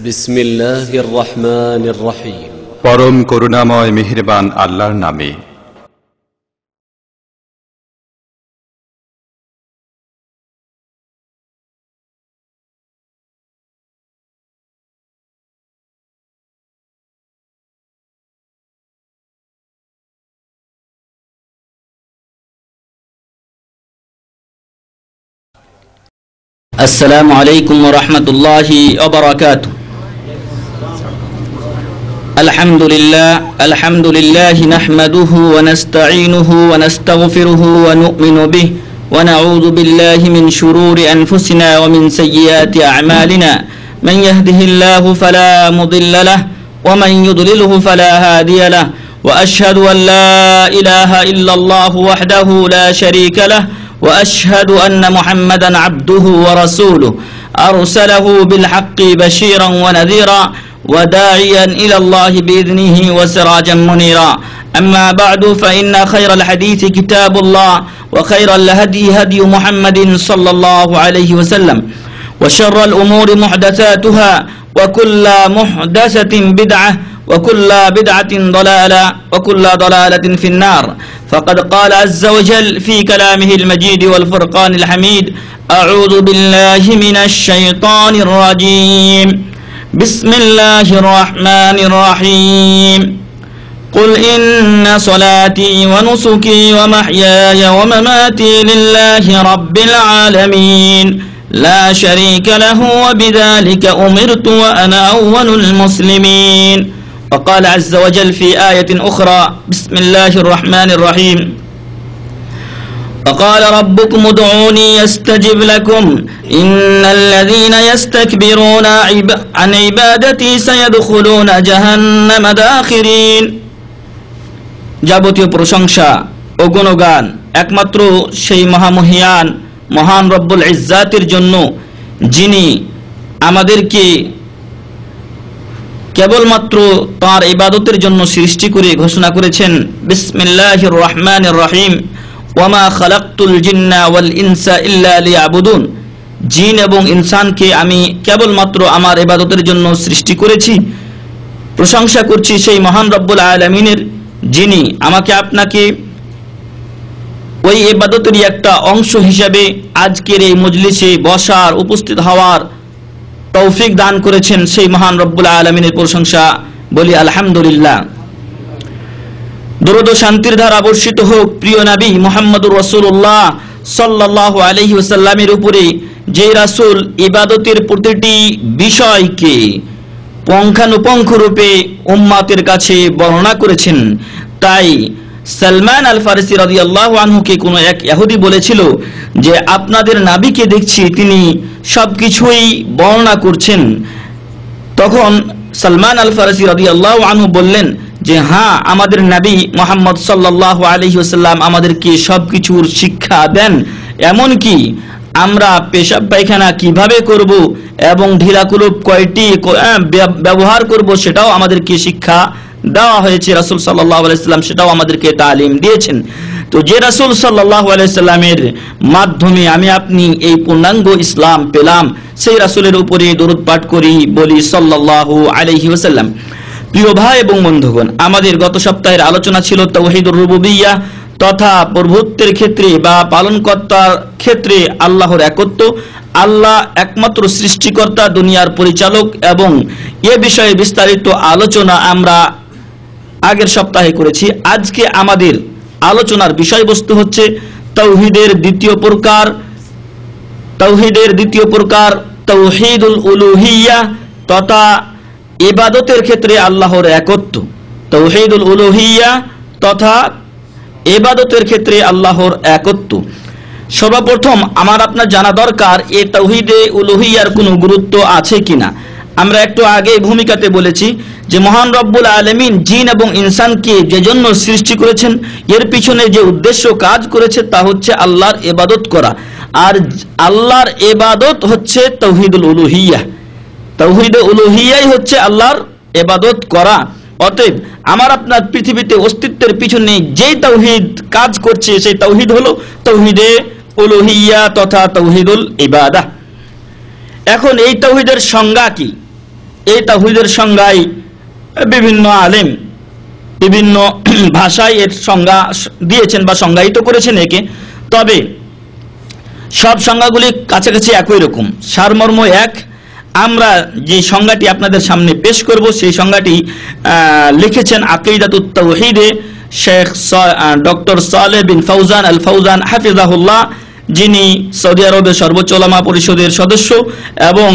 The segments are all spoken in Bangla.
বিসমিল্লাহির রহমানির রহিম। পরম করুণাময় মেহেরবান আল্লাহর নামে। السلام عليكم ورحمة الله وبركاته. الحمد لله نحمده ونستعينه ونستغفره ونؤمن به ونعوذ بالله من شرور أنفسنا ومن سيئات أعمالنا، من يهده الله فلا مضل له ومن يضلله فلا هادي له، وأشهد أن لا إله إلا الله وحده لا شريك له، وأشهد أن محمدا عبده ورسوله أرسله بالحق بشيرا ونذيرا وداعيا إلى الله بإذنه وسراجا منيرا. أما بعد، فإن خير الحديث كتاب الله، وخير الهدي هدي محمد صلى الله عليه وسلم، وشر الأمور محدثاتها، وكل محدثة بدعة، وكل بدعة ضلالة، وكل ضلالة في النار. فقد قال عز وجل في كلامه المجيد والفرقان الحميد: أعوذ بالله من الشيطان الرجيم، بسم الله الرحمن الرحيم. قل إن صلاتي ونسكي ومحياي ومماتي لله رب العالمين لا شريك له وبذلك أمرت وأنا أول المسلمين. وقال عز وجل في آية أخرى: بسم الله الرحمن الرحيم. وقال ربكم ادعوني يستجب لكم إن الذين يستكبرون عن عبادتي سيدخلون جهنم داخرين. যাবতীয় প্রশংসা ও গুণগান একমাত্র সেই মহামহিয়ান মহান রব্বুল ইজ্জাতের জন্য, যিনি আমাদেরকে কেবলমাত্র তাঁর ইবাদতের জন্য সৃষ্টি করে ঘোষণা করেছেন: বিসমিল্লাহির রহমানির রহিম, ওয়ামা খালাকতুল জিন্না ওয়াল ইনসা ইল্লা লিয়াবুদুন। জিন এবং ইনসানকে আমি কেবলমাত্র আমার ইবাদতের জন্য সৃষ্টি করেছি। প্রশংসা করছি সেই মহান রব্বুল আলামিনের, যিনি আমাকে আপনাকে ওই ইবাদতেরই একটা অংশ হিসাবে আজকের এই মজলিসে বসার, উপস্থিত হওয়ার তৌফিক দান করেছেন। সেই মহান রব্বুল আলামিনের প্রশংসা বলি আলহামদুলিল্লাহ। দরুদ ও শান্তির ধারা বর্ষিত হোক প্রিয় নবী মুহাম্মদুর রাসূলুল্লাহ সাল্লাল্লাহু আলাইহি ওয়াসাল্লামের উপরে, যে রাসূল ইবাদতের প্রতিটি বিষয়কে পুঙ্খানুপুঙ্খ রূপে উম্মতের কাছে বর্ণনা করেছেন। তাই সালমান আল ফারিসি রাদিয়াল্লাহু আনহুকে কোন এক ইহুদি বলেছিল যে আপনাদের নবীকে দেখছি তিনি সবকিছুই বর্ণনা করছেন। তখন সালমান আল ফারিসি রাদিয়াল্লাহু আনহু বললেন যে হ্যাঁ, আমাদের নবী মুহাম্মদ সাল্লাল্লাহু আলাইহি ওয়াসাল্লাম আমাদেরকে সবকিছুর শিক্ষা দেন, এমনকি আমরা পেশাব পায়খানা কিভাবে করব এবং ঢিলাকুলুপ কয়টি ব্যবহার করব সেটাও আমাদেরকে শিক্ষা দেওয়া হয়েছে। রাসূল সাল্লাল্লাহু আলাইহি ওয়াসাল্লাম সেটাও আমাদেরকে তালিম দিয়েছেন। তো যে রাসূল সাল্লাল্লাহু আলাইহি ওয়াসাল্লামের মাধ্যমে আমি আপনি এই পূর্ণাঙ্গ ইসলাম পেলাম, সেই রাসূলের উপরে দরুদ পাঠ করি, বলি সাল্লাল্লাহু আলাইহি ওয়াসাল্লাম। প্রিয় ভাই এবং বন্ধুগণ, আমাদের গত সপ্তাহের আলোচনা ছিল তাওহীদুর রুবুবিয়্যাহ তথা প্রভুত্বের ক্ষেত্রে বা পালনকর্তার ক্ষেত্রে আল্লাহর একত্ব। আল্লাহ একমাত্র সৃষ্টিকর্তা, দুনিয়ার পরিচালক, এবং এ বিষয়ে বিস্তারিত আলোচনা আমরা আগের সপ্তাহে করেছি। আজকে আমাদের আলোচনার বিষয়বস্তু হচ্ছে তাওহীদের দ্বিতীয় প্রকার, তাওহীদুল উলুহিয়্যাহ তথা ইবাদতের ক্ষেত্রে আল্লাহর একত্ব। তাওহীদুল উলুহিয়্যাহ তথা ইবাদতের ক্ষেত্রে আল্লাহর একত্ব। সর্বপ্রথম আমার আপনার জানা দরকার এই তাওহীদে উলুহিয়্যার কোনো গুরুত্ব আছে কিনা। আমরা একটু আগে ভূমিকাতে বলেছি যে মহান রব্বুল আলামিন জিন এবং ইনসানকে যে জন্য সৃষ্টি করেছেন, এর পিছনে যে উদ্দেশ্য কাজ করেছে তা হচ্ছে আল্লাহর ইবাদত করা। আর আল্লাহর ইবাদত হচ্ছে তাওহীদুল উলুহিয়্যাহ। তাওহীদে উলুহিয়্যাই হচ্ছে আল্লাহর ইবাদত করা। অতএব আমার আপনার পৃথিবীতে অস্তিত্বের পিছনে যেই তাওহীদ কাজ করছে সেই তাওহীদ হলো তাওহীদে উলুহিয়্যাহ তথা তাওহীদুল ইবাদাহ। এখন এই তাওহীদের সংজ্ঞা কি? এই তাওহীদের সংজ্ঞায় বিভিন্ন আলেম বিভিন্ন ভাষায় এর সংজ্ঞা দিয়েছেন বা সংজ্ঞায়িত করেছেন একে। তবে সব সংজ্ঞাগুলি কাছাকাছি একই রকম, সারমর্ম এক। আমরা যে সংজ্ঞাটি আপনাদের সামনে পেশ করব সেই সংজ্ঞাটি লিখেছেন আকীদাতুত তাওহীদে শেখ ডক্টর সালেহ বিন ফৌজান আল ফৌজান হাফিজাহুল্লাহ, যিনি সৌদি আরবের সর্বোচ্চ উলামা পরিষদের সদস্য এবং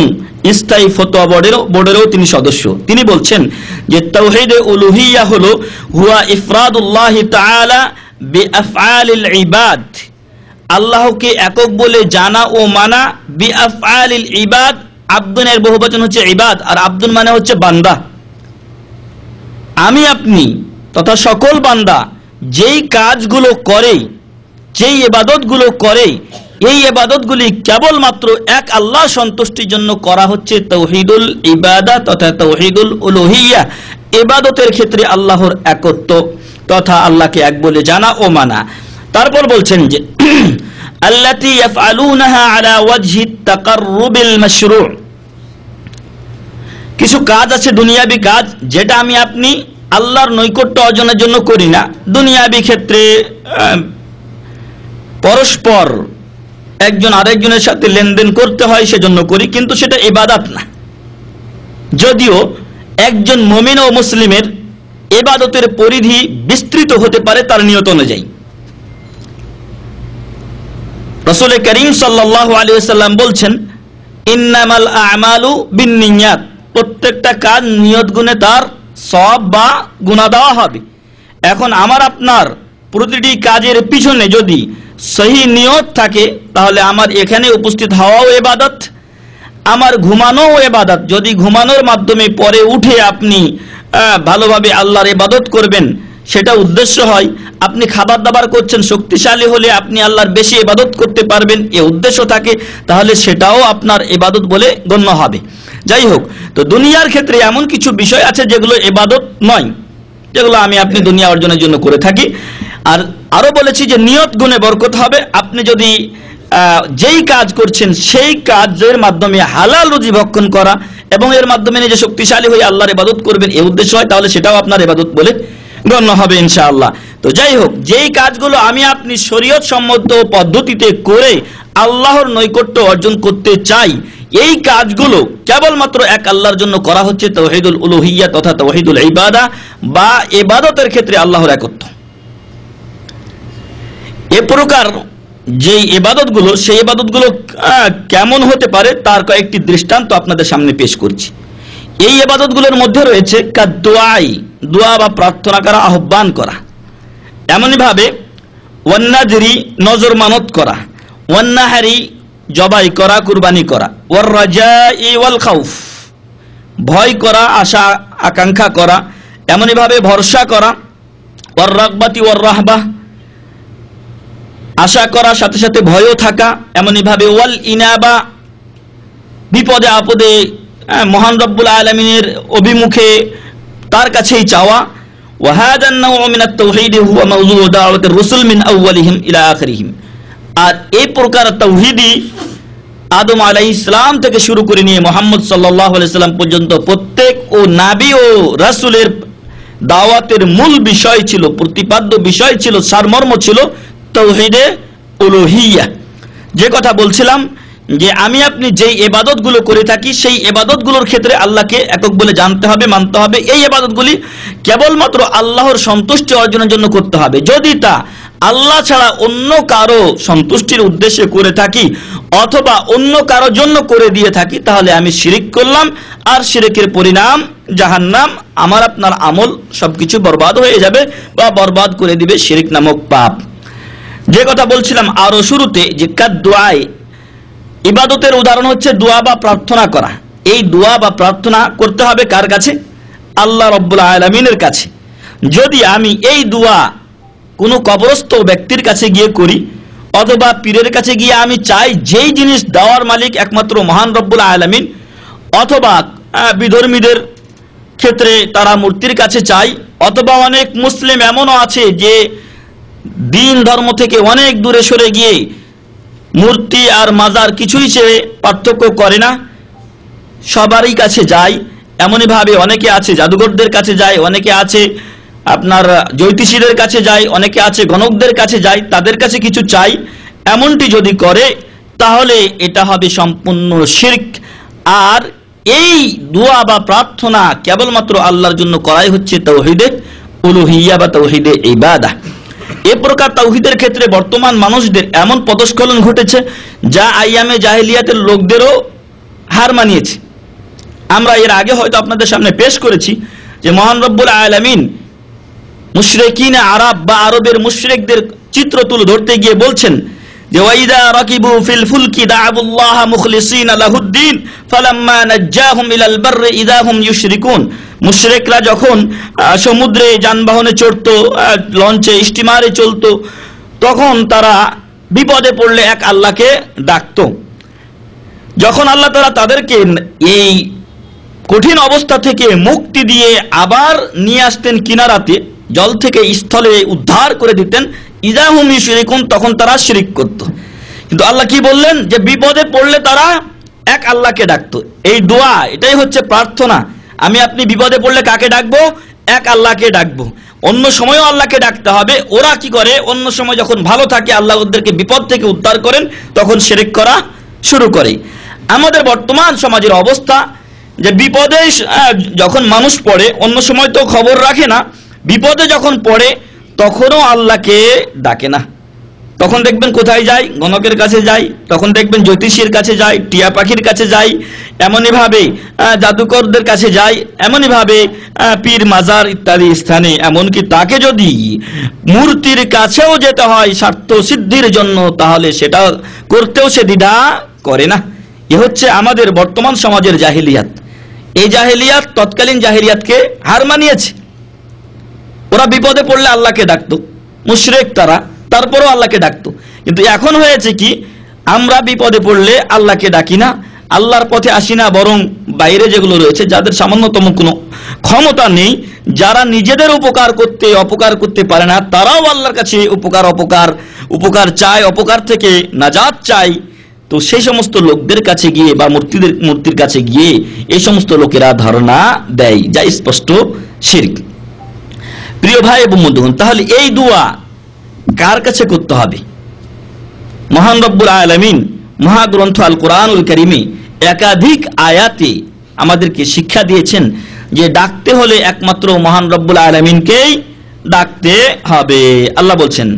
স্থায়ী ফতোয়া বোর্ডেরও তিনি সদস্য। তিনি বলছেন যে তাওহীদে উলুহিয়্যা হলো হুয়া ইফরাদুল্লাহি তাআলা বিআফআলিল ইবাদ, আল্লাহকে একক বলে জানা ও মানা, বিআফআলিল ইবাদ, আব্দুনের বহুবচন হচ্ছে ইবাদ, আর আব্দুন মানে হচ্ছে বান্দা। আমি আপনি তথা সকল বান্দা যেই কাজগুলো করে, যেই ইবাদতগুলো করে, এই ইবাদতগুলি কেবলমাত্র এক আল্লাহ সন্তুষ্টির জন্য করা হচ্ছে তাওহীদুল ইবাদা তথা তাওহীদুল উলুহিয়্যা। ইবাদতের ক্ষেত্রে আল্লাহর একত্ব তথা আল্লাহকে এক বলে জানা ও মানা। তারপর বলছেন যে আল্লাতী ইয়াফআলুনাহা আলা ওয়াজহিত তাকাররুবিল মাশরু', কিছু কাজ আছে দুনিয়াবি কাজ যেটা আমি আপনি আল্লাহর নৈকট্য অর্জনের জন্য করি না। দুনিয়াবি ক্ষেত্রে পরস্পর একজন আরেকজনের সাথে লেনদেন করতে হয় সেজন্য করি, কিন্তু সেটা ইবাদত না। যদিও একজন মুমিন ও মুসলিমের ইবাদতের পরিধি বিস্তৃত হতে পারে তার নিয়ত অনুযায়ী। রাসূল করিম সাল্লাল্লাহু আলাইহি ওয়াসাল্লাম বলছেন ইন্নামাল আ'মালু বিন্নিয়াত, প্রত্যেকটা কাজ নিয়ত গুণে তার সওয়াব বা গুনাহ দেওয়া হবে। এখন আমার আপনার প্রতিটি কাজের পিছনে যদি সহি নিয়ত থাকে তাহলে আমার এখানে উপস্থিত হওয়াও ইবাদত, আমার ঘুমানোও ইবাদত। যদি ঘুমানোর মাধ্যমে পরে উঠে আপনি ভালোভাবে আল্লাহর ইবাদত করবেন সেটা উদ্দেশ্য হয়, আপনি খাবার দাবার করছেন শক্তিশালী হলে আপনি আল্লাহর বেশি ইবাদত করতে পারবেন এ উদ্দেশ্য থাকে, তাহলে সেটাও আপনার ইবাদত বলে গণ্য হবে। যাই হোক, তো দুনিয়ার ক্ষেত্রে এমন কিছু বিষয় আছে যেগুলো ইবাদত নয়, যেগুলো আমি আপনি দুনিয়া অর্জনের জন্য করে থাকি। আর আরো বলেছি যে নিয়ত গুণে বরকত হবে। আপনি যদি যেই কাজ করছেন সেই কাজের মাধ্যমে হালাল রুজি ভক্ষণ করা এবং এর মাধ্যমে নিজে শক্তিশালী হয়ে আল্লাহর ইবাদত করবেন এই উদ্দেশ্য হয়, তাহলে সেটাও আপনার ইবাদত বলে গণ্য হবে ইনশাআল্লাহ। তো যাই হোক, যেই কাজগুলো আমি আপনি শরীয়ত সম্মত পদ্ধতিতে করে আল্লাহর নৈকট্য অর্জন করতে চাই, এই কাজগুলো কেবলমাত্র এক আল্লাহর জন্য করা হচ্ছে তাওহীদুল উলুহিয়্যা তথা তাওহীদুল ইবাদা বা ইবাদতের ক্ষেত্রে আল্লাহর একত্ব। এ প্রকার যেই ইবাদতগুলো সেই ইবাদতগুলো কেমন হতে পারে তার কয়েকটি দৃষ্টান্ত আপনাদের সামনে পেশ করছি। এই ইবাদতগুলোর মধ্যে রয়েছে কাদুআই, দোয়া বা প্রার্থনা করা, আহ্বান করা, এমনই ভাবে ওয়ান্নাজরি, নজর মানত করা, ওয়ান্নাহারি, জবাই করা, কুরবানি করা, ওয়ার রাজাই ওয়াল খাউফ, ভয় করা, আশা আকাঙ্ক্ষা করা, এমনই ভাবে ভরসা করা, ওয়ার রাগবাতি ওয়ার রাহবা, আশা করার সাথে সাথে ভয়ও থাকা, এমনই ভাবে ওয়াল ইনাবা, বিপদে আপদে মহান রব্বুল আলামিনের অভিমুখে তার কাছেই চাওয়া। ওয়াহাদা আন-নাও'উ মিনাত তাওহীদ হুয়া মাওযু'উ দাওয়াতির রাসূল মিন আউওয়ালিহিম ইলা আখিরিহিম। আর এই প্রকার তাওহীদই আদম আলাইহিস সালাম থেকে শুরু করে নিয়ে মুহাম্মদ সাল্লাল্লাহু আলাইহি সাল্লাম পর্যন্ত প্রত্যেক ও নবী ও রাসূলের দাওয়াতের মূল বিষয় ছিল, প্রতিপাদ্য বিষয় ছিল, সারমর্ম ছিল তাওহীদে উলুহিয়্যা। যে কথা বলছিলাম যে আমি আপনি যেই ইবাদতগুলো করে থাকি সেই ইবাদতগুলোর ক্ষেত্রে আল্লাহকে একক বলে জানতে হবে, মানতে হবে। এই ইবাদতগুলি কেবলমাত্র আল্লাহর সন্তুষ্টি অর্জনের জন্য করতে হবে। যদি তা আল্লাহ ছাড়া অন্য কারো সন্তুষ্টির উদ্দেশ্যে করে থাকি অথবা অন্য কারোর জন্য করে দিয়ে থাকি তাহলে আমি শিরিক করলাম, আর শিরিকের পরিণাম জাহান্নাম। আমার আপনার আমল সবকিছু বরবাদ হয়ে যাবে বা বরবাদ করে দিবে শিরিক নামক পাপ। যে কথা বলছিলাম আরো শুরুতে যে কাদুআই, ইবাদতের উদাহরণ হচ্ছে দোয়া বা প্রার্থনা করা। এই দোয়া বা প্রার্থনা করতে হবে কার কাছে? আল্লাহ রাব্বুল আলামিনের কাছে। যদি আমি এই দোয়া কোনো কবরস্থ ব্যক্তির কাছে গিয়ে করি অথবা পীরের কাছে গিয়ে আমি চাই যেই জিনিস দেওয়ার মালিক একমাত্র মহান রব্বুল আলামিন, অথবা বিধর্মীদের ক্ষেত্রে তারা মূর্তির কাছে চাই, অথবা অনেক মুসলিম এমনও আছে যে দিন ধর্ম থেকে অনেক দূরে সরে গিয়ে মূর্তি আর মাজার কিছুই সে পার্থক্য করে না, সবারই কাছে যায়। এমনই ভাবে অনেকে আছে জাদুঘরদের কাছে যায়, অনেকে আছে আপনার জ্যোতিষীদের কাছে যায়, অনেকে আছে গণকদের কাছে যায়, তাদের কাছে কিছু চাই, এমনটি যদি করে তাহলে এটা হবে সম্পূর্ণ শিরক। আর এই দোয়া বা প্রার্থনা কেবলমাত্র আল্লাহর জন্য করাই হচ্ছে তাওহীদে উলুহিয়্যা বা তাওহীদে ইবাদা। এ প্রকার তাওহীদের ক্ষেত্রে বর্তমান মানুষদের এমন পদস্খলন ঘটেছে যা আইয়ামে জাহেলিয়াতের লোকদেরও হার মানিয়েছে। আমরা এর আগে হয়তো আপনাদের সামনে পেশ করেছি যে মহান রব্বুল আলামিন মুশরিকিন আরব বা আরবের মুশরিকদের চিত্র তুলে ধরতে গিয়ে বলছেন যে ওয়াইদা রাকিবু ফিল ফুলকি দাআবুল্লাহ মুখলিসিনা লাহুদ্দিন ফালাম্মা নাজ্জাহুম ইলাল বাররি ইযা হুম ইউশরিকুন। মুশরিকরা যখন সমুদ্রে যানবাহনে চড়তো, লঞ্চে স্টিমারে চলতো, তখন তারা বিপদে পড়লে এক আল্লাহকে ডাকতো। যখন আল্লাহ তাআলা তাদেরকে এই কঠিন অবস্থা থেকে মুক্তি দিয়ে আবার নিয়ে আসতেন কিনারাতে, জল থেকে স্থলে উদ্ধার করে দিতেন, ইযা হুম ইউশরিকুন, তখন তারা শিরক করত। কিন্তু আল্লাহ কি বললেন যে বিপদে পড়লে তারা এক আল্লাহকে ডাকতো। এই দোয়া, এটাই হচ্ছে প্রার্থনা। আমি আপনি বিপদে পড়লে কাকে ডাকবো? এক আল্লাহকে ডাকবো। অন্য সময়ও আল্লাহকে ডাকতে হবে। ওরা কি করে? অন্য সময় যখন ভালো থাকে আল্লাহ ওদেরকে বিপদ থেকে উদ্ধার করেন, তখন শিরক করা শুরু করে। আমাদের বর্তমান সমাজের অবস্থা যে বিপদে যখন মানুষ পড়ে, অন্য সময় তো খবর রাখে না, বিপদে যখন পড়ে তখনও আল্লাহকে ডাকে না। তখন দেখবেন কোথায় যায়? গণকের কাছে যায়, তখন দেখবেন জ্যোতিষীর কাছে যায়, টিয়া পাখির কাছে যায়, এমনই ভাবে জাদুকরদের কাছে যায়, এমনই ভাবে পীর মাজার ইত্যাদি স্থানে, এমনকি তাকে যদি মূর্তির কাছেও যেতে হয় স্বার্থ সিদ্ধির জন্য, তাহলে সেটা করতেও সে দ্বিধা করে না। এ হচ্ছে আমাদের বর্তমান সমাজের জাহেলিয়াত। এই জাহেলিয়াত তৎকালীন জাহেলিয়াতকে হার মানিয়েছে। ওরা বিপদে পড়লে আল্লাহকে ডাকতো, মুশরিক তারা, তারপরও আল্লাহকে ডাকতো। কিন্তু এখন হয়েছে কি, আমরা বিপদে পড়লে আল্লাহকে ডাকি না, আল্লাহর পথে আসি না, বরং বাইরে যেগুলো রয়েছে, যাদের সামান্যতম কোনো ক্ষমতা নেই, যারা নিজেদের অপকার করতে পারে না, তারাও আল্লাহর কাছে উপকার চায়, অপকার থেকে নাজাত চায়। তো সেই সমস্ত লোকদের কাছে গিয়ে বা মূর্তির কাছে গিয়ে এই সমস্ত লোকেরা ধারণা দেয়, যা স্পষ্ট শিরক। প্রিয় ভাই এবং বন্ধুগণ, তাহলে এই দোয়া কার কাছে করতে হবে? মহান রব্বুল আলামিন মহাগ্রন্থ আল কোরআনুল কারীমে একাধিক আয়াতে আমাদেরকে শিক্ষা দিয়েছেন যে ডাকতে হলে একমাত্র মহান রব্বুল আলামিনকেই ডাকতে হবে। আল্লাহ বলছেন,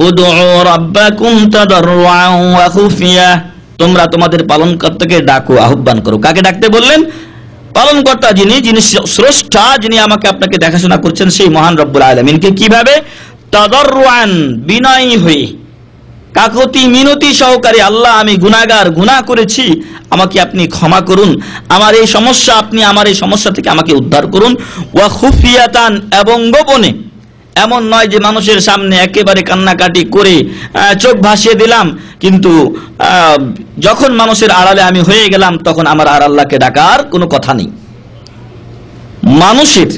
উদউ রাব্বাকুম তাদাররুআন ওয়া খুফিয়া, তোমরা তোমাদের পালনকর্তাকে ডাকো, আহ্বান করো। কাকে ডাকতে বললেন? পালনকর্তা যিনি স্রষ্টা, যিনি আমাকে আপনাকে দেখাশোনা করছেন, সেই মহান রব্বুল আলামিনকে। কিভাবে? তাদাররুআন, বিনয়ী হয়ে, কাকুতি মিনতি সহকারে, আল্লাহ আমি গুনাহগার, গুনাহ করেছি, আমাকে আপনি ক্ষমা করুন, আমার এই সমস্যা থেকে আমাকে উদ্ধার করুন। ওয়া খুফিয়াতান, এবং গোপনে। এমন নয় যে মানুষের সামনে একেবারে কান্নাকাটি করে চোখ ভাসিয়ে দিলাম, কিন্তু যখন মানুষের আড়ালে আমি হয়ে গেলাম, তখন আমার আর আল্লাহকে ডাকার কোনো কথা নেই। মানুষের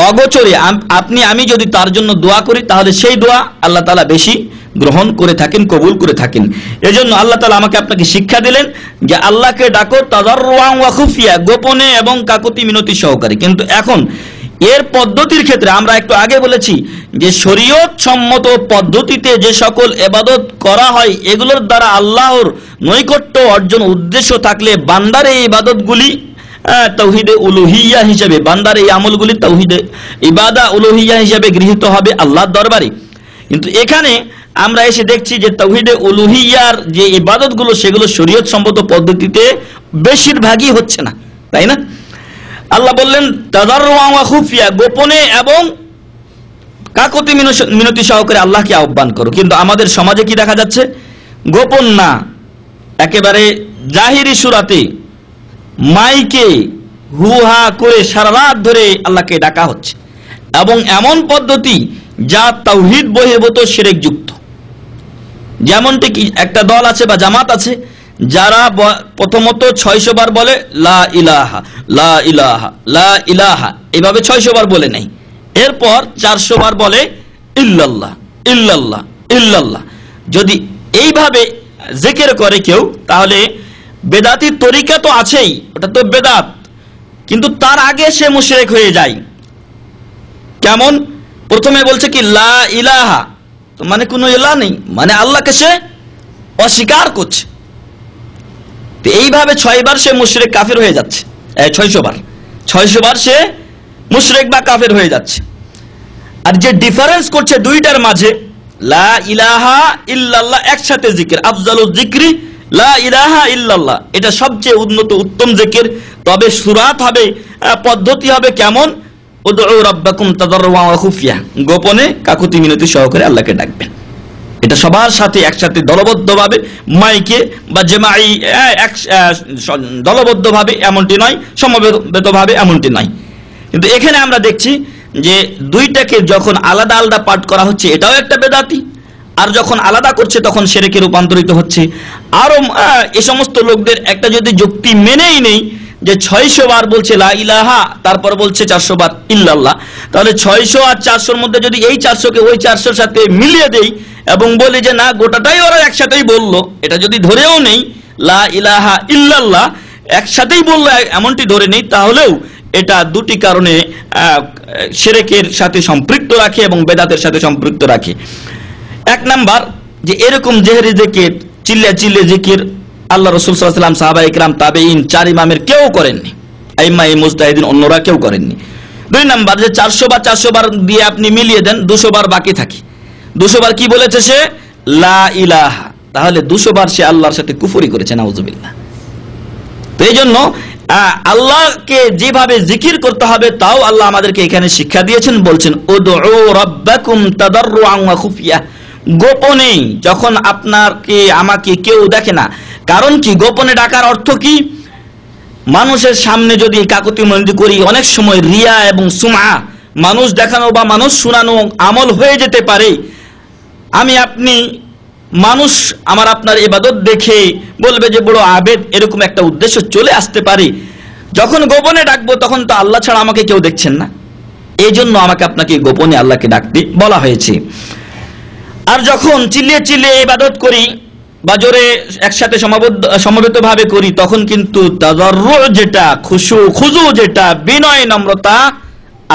অগোচরে আমি যদি তার জন্য দোয়া করি, তাহলে সেই দোয়া আল্লাহ তাআলা বেশি গ্রহণ করে থাকেন, কবুল করে থাকেন। এজন্য আল্লাহ তাআলা আমাকে আপনাকে শিক্ষা দিলেন যে আল্লাহকে ডাকো তাদাররুআন ওয়া খুফিয়া, গোপনে এবং কাকুতি মিনতি সহকারে। কিন্তু এখন এর পদ্ধতির ক্ষেত্রে আমরা একটু আগে বলেছি যে শরীয়ত সম্মত পদ্ধতিতে যে সকল ইবাদত করা হয়, এগুলোর দ্বারা আল্লাহর নৈকট্য অর্জন উদ্দেশ্য থাকলে বান্দার এই ইবাদতগুলি তাওহীদে উলুহিয়্যা হিসেবে, বান্দার এই আমলগুলি তাওহীদে ইবাদা উলুহিয়্যা হিসেবে গৃহীত হবে আল্লাহর দরবারে। কিন্তু এখানে আমরা এসে দেখছি যে তাওহীদে উলুহিয়্যার যে ইবাদতগুলো, সেগুলো শরীয়ত সম্মত পদ্ধতিতে বেশিরভাগই হচ্ছে না, তাই না? আল্লাহ বললেন তাদাররুআন ওয়া খুফিয়া, গোপনে এবং কাকুতি মিনতি সহকারে আল্লাহকে আহ্বান করো। কিন্তু আমাদের সমাজে কি দেখা যাচ্ছে? গোপন না, একেবারে জাহিরি সুরাতে মাইকে হুহা করে সারা রাত ধরে আল্লাহকে ডাকা হচ্ছে, এবং এমন পদ্ধতি যা তাওহীদ বহির্ভূত, শিরক যুক্ত। যেমনটি কি একটা দল আছে বা জামাত আছে, যারা প্রথমত 600 বার বলে লা ইলাহা লা ইলাহা লা ইলাহা, এভাবে 600 বার বলে নাই। এরপর 400 বার বলে ইল্লাল্লাহ ইল্লাল্লাহ ইল্লাল্লাহ। যদি এইভাবে জিকির করে কেউ, তাহলে বেদাতি তরিকা তো আছেই, ওটা তো বেদাত, কিন্তু তার আগে সে মুশরিক হয়ে যায়। কেমন? প্রথমে বলছে কি লা ইলাহা, তো মানে কোনো ইলাহ নেই, মানে আল্লাহকে সে অস্বীকার করছে। তো এইভাবে 6 বার সে মুশরিক কাফের হয়ে যাচ্ছে, 600 বার সে মুশরিক বা কাফের হয়ে যাচ্ছে। আর যে ডিফারেন্স করছে দুইটার মাঝে, লা ইলাহা ইল্লাল্লাহ একসাথে জিকির, আফজালুজ জিকরি লা ইলাহা ইল্লাল্লাহ, এটা সবচেয়ে উন্নত উত্তম জিকির। তবে সুরাত হবে, পদ্ধতি হবে কেমন? উদউ রাব্বাকুম তাদাররুআন ওয়া খুফিয়া, গোপনে কাকুতি মিনতি সহকারে আল্লাহকে ডাকবেন। এটা সবার সাথে একসাথে দলবদ্ধভাবে মাইকে বা জামাই দলবদ্ধভাবে এমনটি নয়, সমবেতভাবে এমনটি নয়। কিন্তু এখানে আমরা দেখছি যে দুইটাকে যখন আলাদা আলাদা পাঠ করা হচ্ছে এটাও একটা বেদাতি, আর যখন আলাদা করছে তখন শিরকে রূপান্তরিত হচ্ছে। আরো এই সমস্ত লোকদের একটা যদি যুক্তি মেনেই নেই যে 600 বার বলছে লা ইলাহা, তারপর বলছে 400 বার ইল্লাল্লাহ, তাহলে 600 আর 400-র মধ্যে যদি এই 400-কে ওই 400-র সাথে মিলিয়ে দেই এবং বলি যে না গোটাটাই ওরা একসাথেই বললো, এটা যদি ধরেও নেই লা ইলাহা ইল্লাল্লাহ একসাথেই বললো এমনটি ধরে নেই, তাহলেও এটা দুটি কারণে শিরকের সাথে সম্পৃক্ত রাখে এবং বেদাতের সাথে সম্পৃক্ত রাখে। এক নাম্বার, যে এরকম জেহরি জিকির, চিল্লে জিকির আল্লাহ রাসূল সাল্লাল্লাহু আলাইহি ওয়াসাল্লাম, সাহাবায়ে কিরাম, তাবেঈন, 4 ইমামের কেউ করেননি, আইম্মায়ে মুজতাহিদিন অন্যরা কেউ করেননি। 2 নাম্বার, যে 400 বার দিয়ে আপনি মিলিয়ে দেন, 200 বার বাকি থাকে। 200 বার কি বলেছে সে? লা ইলাহা, তাহলে 200 বার সে আল্লাহর সাথে কুফরি করেছে, নাউযুবিল্লাহ। তো এই জন্য আল্লাহকে যেভাবে জিকির করতে হবে তাও আল্লাহ আমাদেরকে এখানে শিক্ষা দিয়েছেন। বলছেন উদউ রাব্বাকুম তাদাররুআন ওয়া খুফিয়া, গোপনে, যখন আপনাকে আমাকে কেউ দেখে না। কারণ কি গোপনে ডাকার অর্থ কি? মানুষের সামনে যদি কাকুতি মিনতি করি, অনেক সময় রিয়া এবং সুমআ, মানুষ দেখানো বা মানুষ শোনানো আমল হয়ে যেতে পারে। আমি আপনি, মানুষ আমার আপনার ইবাদত দেখে বলবে যে বড় আবেদ, এরকম একটা উদ্দেশ্য চলে আসতে পারে। যখন গোপনে ডাকবো তখন তো আল্লাহ ছাড়া আমাকে কেউ দেখছেন না, এই জন্য আমাকে আপনাকে গোপনে আল্লাহকে ডাকতে বলা হয়েছে। আর যখন চিল্লিয়ে ইবাদত করি বা জোরে একসাথে সমবেতভাবে করি, তখন কিন্তু তাদাররু যেটা, খুজু যেটা, বিনয় নম্রতা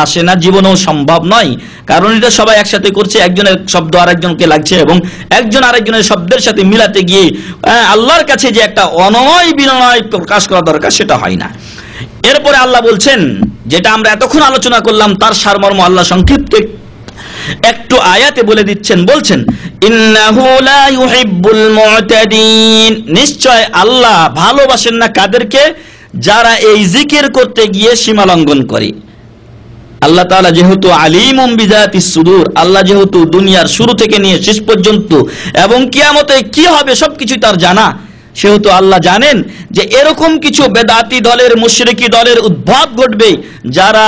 আসে না, জীবনেও সম্ভব নয়। কারণ এটা সবাই একসাথে করছে, একজনের শব্দ আরেকজনকে লাগছে এবং একজন আরেকজনের শব্দের সাথে মিলাতে গিয়ে আল্লাহর কাছে যে একটা অনয় বিনয় প্রকাশ করা দরকার সেটা হয় না। এরপরে আল্লাহ বলছেন, যেটা আমরা এতক্ষণ আলোচনা করলাম তার সারমর্ম আল্লাহ সংক্ষিপ্ত একটু আয়াতে বলে দিচ্ছেন। বলছেন ইন্নাহু লা ইউহিব্বুল মু'তাদিন, নিশ্চয় আল্লাহ ভালোবাসেন না কাদেরকে? যারা এই জিকির করতে গিয়ে সীমা লঙ্ঘন করে। আল্লাহ তাআলা যেহেতু আলিমুম বিযাতিস সুদূর, আল্লাহ যেহেতু দুনিয়ার শুরু থেকে নিয়ে শেষ পর্যন্ত এবং কিয়ামতে কি হবে সবকিছু তার জানা, সেহেতু আল্লাহ জানেন যে এরকম কিছু বেদাতি দলের, মুশরিকি দলের উদ্ভব ঘটবে যারা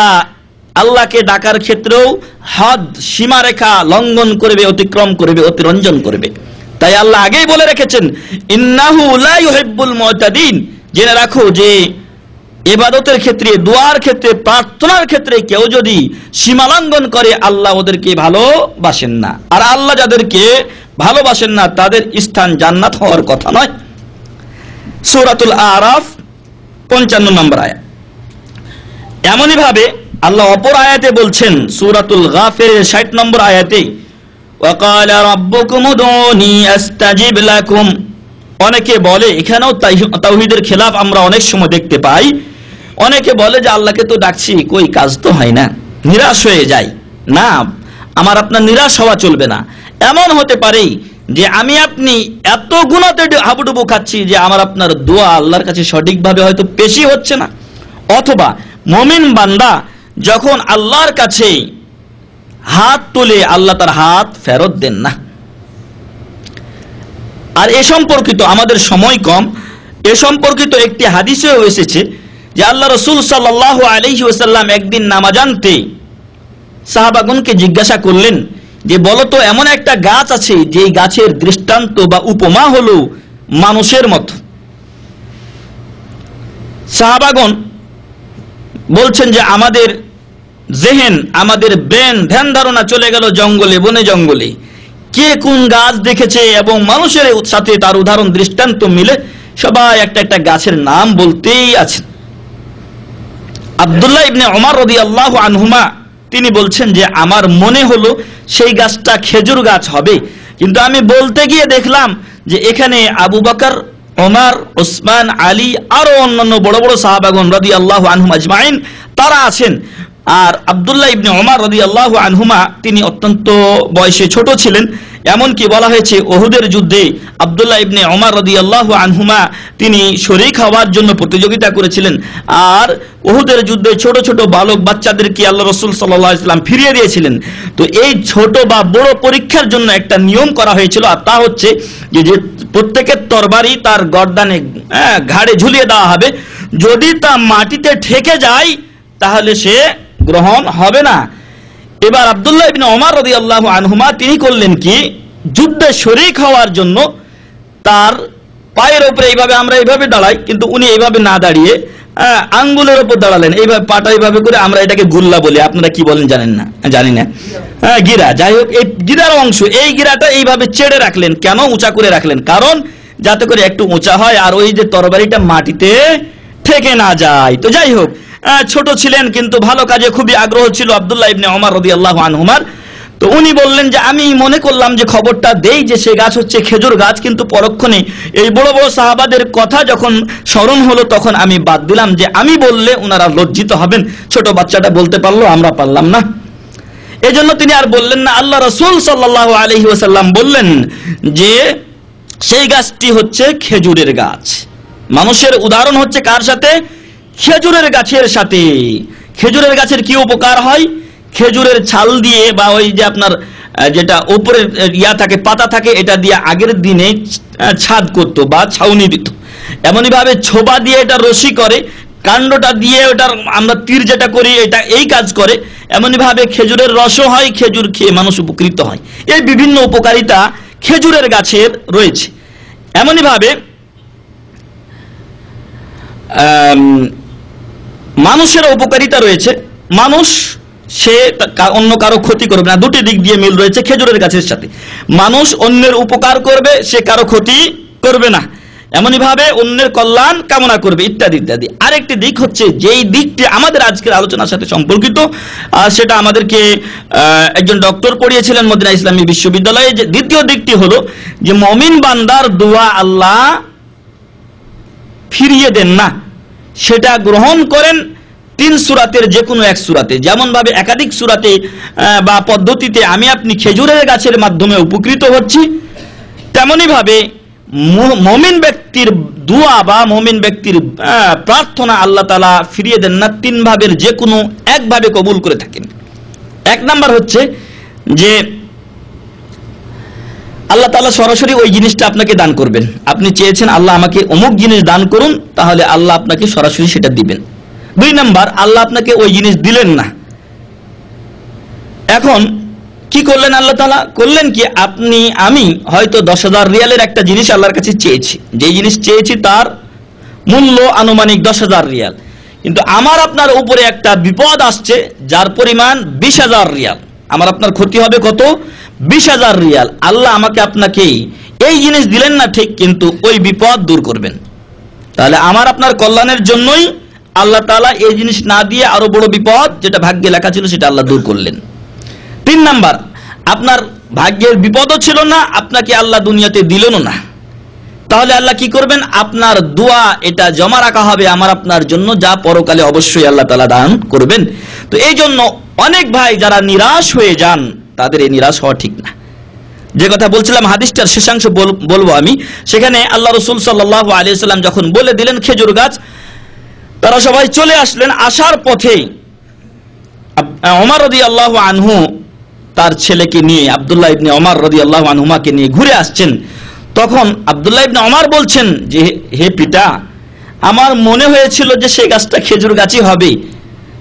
আল্লাহকে ডাকার ক্ষেত্রেও হদ, সীমারেখা লঙ্ঘন করবে, অতিক্রম করবে, অতিরঞ্জন করবে। তাই আল্লাহ আগেই বলে রেখেছেন ইন্নাহু লা ইউহিব্বুল মু'তাদিন, জেনে রাখো যে ইবাদতের ক্ষেত্রে, দোয়ার ক্ষেত্রে, প্রার্থনার ক্ষেত্রে কেউ যদি সীমা লঙ্ঘন করে আল্লাহ ওদেরকে ভালোবাসেন না। আর আল্লাহ যাদেরকে ভালোবাসেন না তাদের স্থান জান্নাত হওয়ার কথা নয়। সূরাতুল আরাফ 55 নম্বর আয়াত। এমনই ভাবে আল্লাহ অপর আয়াতে বলছেন সূরাতুল গাফিরের 60 নম্বর আয়াতে, ওয়াকালা রাব্বুকুম উদউনি আস্তাজিব লাকুম। অনেকে বলে, এখানেও তাওহীদের খেলাফ আমরা অনেক সময় দেখতে পাই। অনেকে বলে যে আল্লাহকে তো ডাকছি, কই কাজ তো হয় না, নিরাশ হয়ে যায়। না, আমার আপনার নিরাশ হওয়া চলবে না। এমন হতে পারে যে আমি আপনি এত গুনাহতে হাবুডুবু খাচ্ছি যে আমার আপনার দোয়া আল্লাহর কাছে সঠিকভাবে হয়তো পেশই হচ্ছে না। অথবা মুমিন বান্দা যখন আল্লাহর কাছে হাত তোলে আল্লাহ তার হাত ফেরত দেন না। আর এ সম্পর্কিত, আমাদের সময় কম, এ সম্পর্কিত একটি হাদিসেও এসেছে যে আল্লাহ রাসূল সাল্লাল্লাহু আলাইহি ওয়াসাল্লাম একদিন নামাজ আনতে সাহাবাগণকে জিজ্ঞাসা করলেন যে বলো তো, এমন একটা গাছ আছে যে গাছের দৃষ্টান্ত বা উপমা হলো মানুষের মতো। সাহাবাগণ বলছেন যে আমাদের জেহেন, আমাদের ব্রেন, ধ্যান ধারণা চলে গেল জঙ্গলে, বনে জঙ্গলে। কে কোন গাছ দেখেছে এবং মানুষের সাথে তার উদাহরণ দৃষ্টান্ত মিলে সবাই একটা একটা গাছের নাম বলতেই আছেন। আব্দুল্লাহ ইবনে ওমর রাদিয়াল্লাহু আনহুমা তিনি বলছেন যে আমার মনে হলো সেই গাছটা খেজুর গাছ হবে, কিন্তু আমি বলতে গিয়ে দেখলাম যে এখানে আবু বকর, ওমর, ওসমান, আলী আরো অন্যান্য বড় বড় সাহাবাগণ রাদিয়াল্লাহু আনহুম আজমাইন তারা আছেন। আর আব্দুল্লাহ ইবনে ওমর রাদিয়াল্লাহু আনহুমা তিনি অত্যন্ত বয়সে ছোট ছিলেন, এমনকি বলা হয়েছে ওহুদের যুদ্ধে আব্দুল্লাহ ইবনে ওমর রাদিয়াল্লাহু আনহুমা তিনি শরীক হওয়ার জন্য প্রতিযোগিতা করেছিলেন। আর ওহুদের যুদ্ধে ছোট ছোট বালক বাচ্চাদেরকে আল্লাহ রাসূল সাল্লাল্লাহু আলাইহি ওয়াসাল্লাম ফিরিয়ে দিয়েছিলেন। তো এই ছোট বা বড় পরীক্ষার জন্য একটা নিয়ম করা হয়েছিল, আর তা হচ্ছে যে প্রত্যেকের তরবারি তার গর্দানে ঘাড়ে ঝুলিয়ে দেওয়া হবে, যদি তা মাটিতে ঠেকে যায় তাহলে সে গ্রহণ হবে না। এবার আব্দুল্লাহ ইবনে ওমর রাদিয়াল্লাহু আনহুমা তিনি করলেন কি, যুদ্ধে শরীক হওয়ার জন্য তার পায়ের উপরে এইভাবে, আমরা এইভাবে দাঁড়াই কিন্তু উনি এইভাবে না দাঁড়িয়ে আঙ্গুলের উপর দাঁড়ালেন, এইভাবে পাটা এইভাবে করে, আমরা এটাকে গুল্লা বলি, আপনারা কি বলেন জানেন না, জানি না, গিরা, যাই হোক এই গিরার অংশ, এই গিরাটা এইভাবে চেড়ে রাখলেন। কেন উঁচা করে রাখলেন? কারণ যাতে করে একটু উঁচা হয় আর ওই যে তরবারিটা মাটিতে ঠেকে না যায়। তো যাই হোক, ছোট ছিলেন কিন্তু ভালো কাজে খুবই আগ্রহ ছিল আব্দুল্লাহ ইবনে ওমর রাদিয়াল্লাহু আনহুমার। তো উনি বললেন যে আমি মনে করলাম যে খবরটা দেই যে সে গাছ হচ্ছে খেজুর গাছ, কিন্তু পরক্ষণে এই বড় বড় সাহাবাদের কথা যখন স্মরণ হলো তখন আমি বাদ দিলাম, যে আমি বললে ওনারা লজ্জিত হবেন, ছোট বাচ্চাটা বলতে পারলো আমরা পারলাম না, এজন্য তিনি আর বললেন না। আল্লাহ রাসূল সাল্লাল্লাহু আলাইহি ওয়াসাল্লাম বললেন যে সেই গাছটি হচ্ছে খেজুরের গাছ। মানুষের উদাহরণ হচ্ছে কার সাথে? খেজুরের গাছের সাথে। খেজুরের গাছের কি উপকার হয়? খেজুরের ছাল দিয়ে বা ওই যে আপনার যেটা উপরের ইয়া থাকে, পাতা থাকে, এটা দিয়ে আগের দিনে ছাদ করতো বা ছাউনি দিত। এমনই ভাবে ছোবা দিয়ে এটা রশি করে, কাণ্ডটা দিয়ে ওটার আমরা তীর যেটা করি এটা এই কাজ করে। এমনই ভাবে খেজুরের রসও হয়, খেজুর খেয়ে মানুষ উপকৃত হয়। এই বিভিন্ন উপকারিতা খেজুরের গাছের রয়েছে। এমনই ভাবে মানুষের উপকারিতা রয়েছে, মানুষ সে অন্য কারো ক্ষতি করবে না, দুটি দিক দিয়ে মিল রয়েছে খেজুরের গাছের সাথে। মানুষ অন্যের উপকার করবে, সে কারো ক্ষতি করবে না, এমনই ভাবে অন্যের কল্যাণ কামনা করবে, ইত্যাদি ইত্যাদি। আরেকটি দিক হচ্ছে যেই দিকটি আমাদের আজকের আলোচনার সাথে সম্পর্কিত, সেটা আমাদেরকে একজন ডক্টর পড়িয়েছিলেন মদিনা ইসলামী বিশ্ববিদ্যালয়ে। যে দ্বিতীয় দিকটি হলো যে মুমিন বান্দার দোয়া আল্লাহ ফিরিয়ে দেন না, সেটা গ্রহণ করেন 3 সূরাতের যে কোনো এক সূরাতে। যেমন ভাবে একাধিক সূরাতে বা পদ্ধতিতে আমি আপনি খেজুরের গাছের মাধ্যমে উপকৃত হচ্ছি, তেমনি ভাবে মুমিন ব্যক্তির দোয়া বা মুমিন ব্যক্তির প্রার্থনা আল্লাহ তাআলা ফিরিয়ে দেন না, 3 ভাবের যে কোনো এক ভাবে কবুল করে থাকেন। 1 নাম্বার হচ্ছে যে আল্লাহ তাআলা সরাসরি ওই জিনিসটা আপনাকে দান করবেন। আপনি চেয়েছেন আল্লাহ আমাকে অমুক জিনিস দান করুন, তাহলে আল্লাহ আপনাকে সরাসরি সেটা দিবেন। 2 নাম্বার, আল্লাহ আপনাকে ওই জিনিস দিলেন না। এখন কি করলেন আল্লাহ তাআলা? করলেন কি, আপনি আমি হয়তো 10,000 রিয়ালের একটা জিনিস আল্লাহর কাছে চেয়েছি, যে জিনিস চেয়েছি তার মূল্য আনুমানিক 10,000 রিয়াল, কিন্তু আমার আপনার উপরে একটা বিপদ আসছে যার পরিমাণ 20,000 রিয়াল। আমার আপনার ক্ষতি হবে কত? 20,000 রিয়াল। আল্লাহ আমাকে আপনাকে এই জিনিস দিলেন না ঠিক, কিন্তু ওই বিপদ দূর করবেন। তাহলে আমার আপনার কল্যাণের জন্যই আল্লাহ তাআলা এই জিনিস না দিয়ে আরো বড় বিপদ যেটা ভাগ্যে লেখা ছিল সেটা আল্লাহ দূর করলেন। 3 নাম্বার, আপনার ভাগ্যের বিপদও ছিল না, আপনাকে আল্লাহ দুনিয়াতে দিলেনও না, তাহলে আল্লাহ কি করবেন? আপনার দোয়া এটা জমা রাখা হবে আমার আপনার জন্য, যা পরকালে অবশ্যই আল্লাহ তাআলা দান করবেন। তো এই জন্য অনেক ভাই যারা নিরাশ হয়ে যান, তাদের এই নিরাশ হওয়া ঠিক না। যে কথা বলছিলাম হাদিসটার শেষাংশ বলবো আমি, সেখানে আল্লাহ রাসূল সাল্লাল্লাহু আলাইহি ওয়াসাল্লাম যখন বলে দিলেন খেজুর গাছ, তারা সবাই চলে আসলেন। আসার পথে ওমর রাদিয়াল্লাহু আনহু তার ছেলেকে নিয়ে, আব্দুল্লাহ ইবনে ওমর রাদিয়াল্লাহু আনহুমাকে নিয়ে ঘুরে আসছেন। তখন আব্দুল্লাহ ইবনে ওমর বলছেন যে হে পিতা, আমার মনে হয়েছিল যে সেই গাছটা খেজুর গাছই হবে,